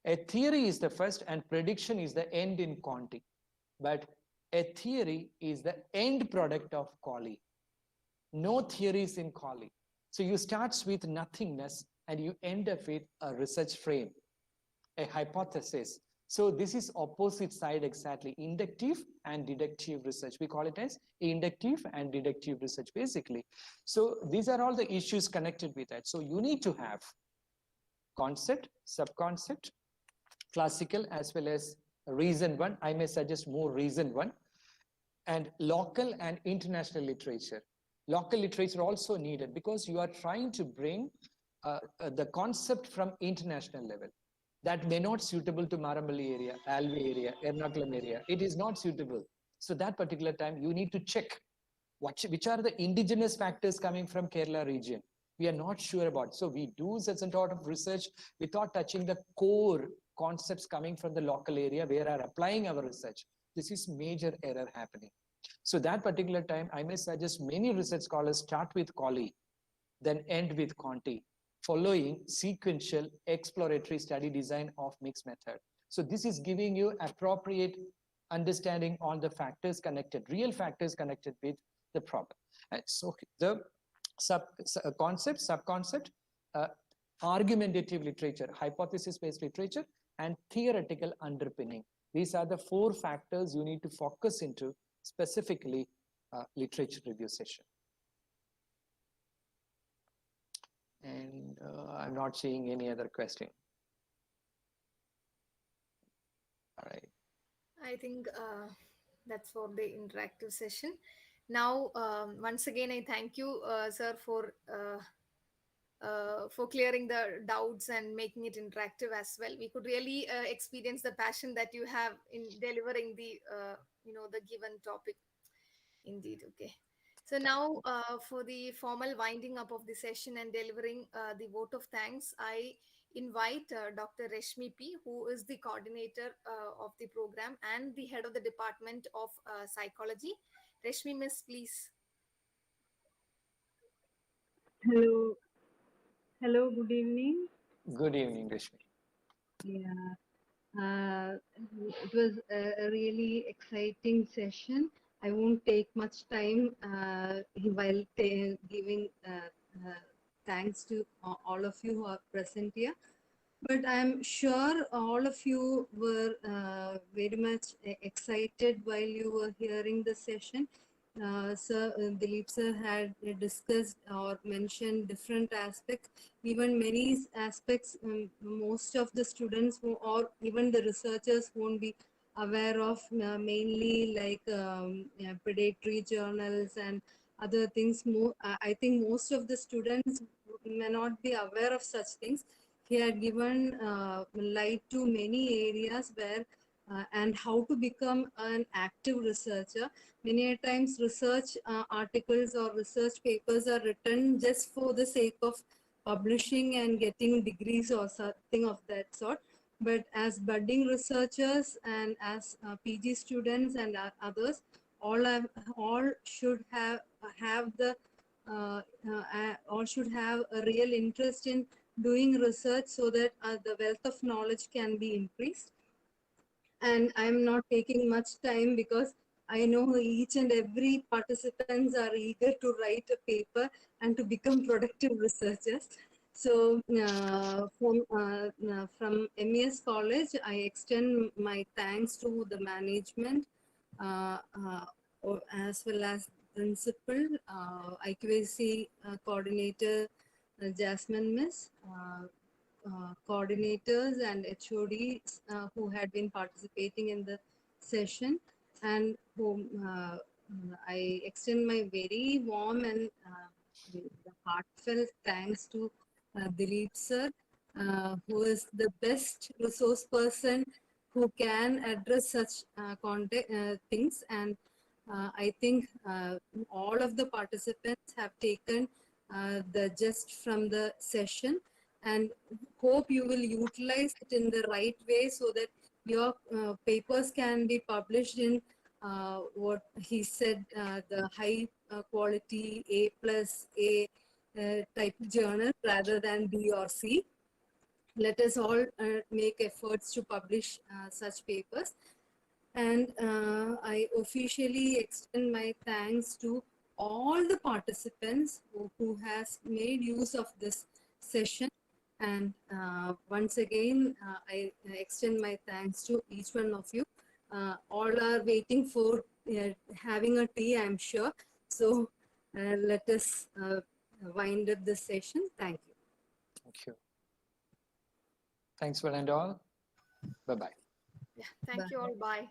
A theory is the first and prediction is the end in quantity. But a theory is the end product of quali. No theories in quali. So you start with nothingness and you end up with a research frame, a hypothesis. So this is opposite side exactly, inductive and deductive research. We call it as inductive and deductive research basically. So these are all the issues connected with that. So you need to have concept, sub-concept, classical as well as reason one. I may suggest more reason one, and local and international literature. Local literature also needed because you are trying to bring the concept from international level. That may not suitable to Marambali area, Alvi area, Ernakulam area. It is not suitable. So that particular time you need to check which are the indigenous factors coming from Kerala region. We are not sure about. So we do such a sort of research without touching the core concepts coming from the local area where we are applying our research. This is major error happening. So that particular time, I may suggest many research scholars start with quali, then end with quanti, following sequential exploratory study design of mixed method. So this is giving you appropriate understanding on the factors connected, real factors connected with the problem. And so the concept, sub-concept, argumentative literature, hypothesis-based literature, and theoretical underpinning. These are the 4 factors you need to focus into specifically literature review session. And I'm not seeing any other question. All right. I think that's for the interactive session. Now, once again, I thank you, sir, for clearing the doubts and making it interactive as well. We could really experience the passion that you have in delivering the the given topic. Indeed. Okay. So now, for the formal winding up of the session and delivering the vote of thanks, I invite Dr. Reshmi P, who is the coordinator of the program and the head of the Department of Psychology. Reshmi, Miss, please. Hello. Hello, good evening. Good evening, Rishmi. Yeah, it was a really exciting session. I won't take much time while giving thanks to all of you who are present here. But I'm sure all of you were very much excited while you were hearing the session. Dileep sir had discussed or mentioned different aspects. Even many aspects, most of the students or even the researchers won't be aware of, mainly like predatory journals and other things. I think most of the students may not be aware of such things. He had given light to many areas where and how to become an active researcher. Many a times research articles or research papers are written just for the sake of publishing and getting degrees or something of that sort. But as budding researchers and as PG students and others, all should have the all should have a real interest in doing research so that the wealth of knowledge can be increased. And I'm not taking much time because I know each and every participants are eager to write a paper and to become productive researchers. So from MES College, I extend my thanks to the management as well as principal, IQAC coordinator Jasmine Miss, coordinators and HODs who had been participating in the session, and whom I extend my very warm and heartfelt thanks to Dileep sir, who is the best resource person who can address such things. And I think all of the participants have taken the gist from the session, and hope you will utilize it in the right way so that your papers can be published in what he said, the high quality A+A type journal rather than B or C. Let us all make efforts to publish such papers. And I officially extend my thanks to all the participants who has made use of this session. And once again, I extend my thanks to each one of you. All are waiting for having a tea, I'm sure. So let us wind up the session. Thank you. Thank you. Thanks, one and all. Bye-bye. Yeah, thank you all. Bye.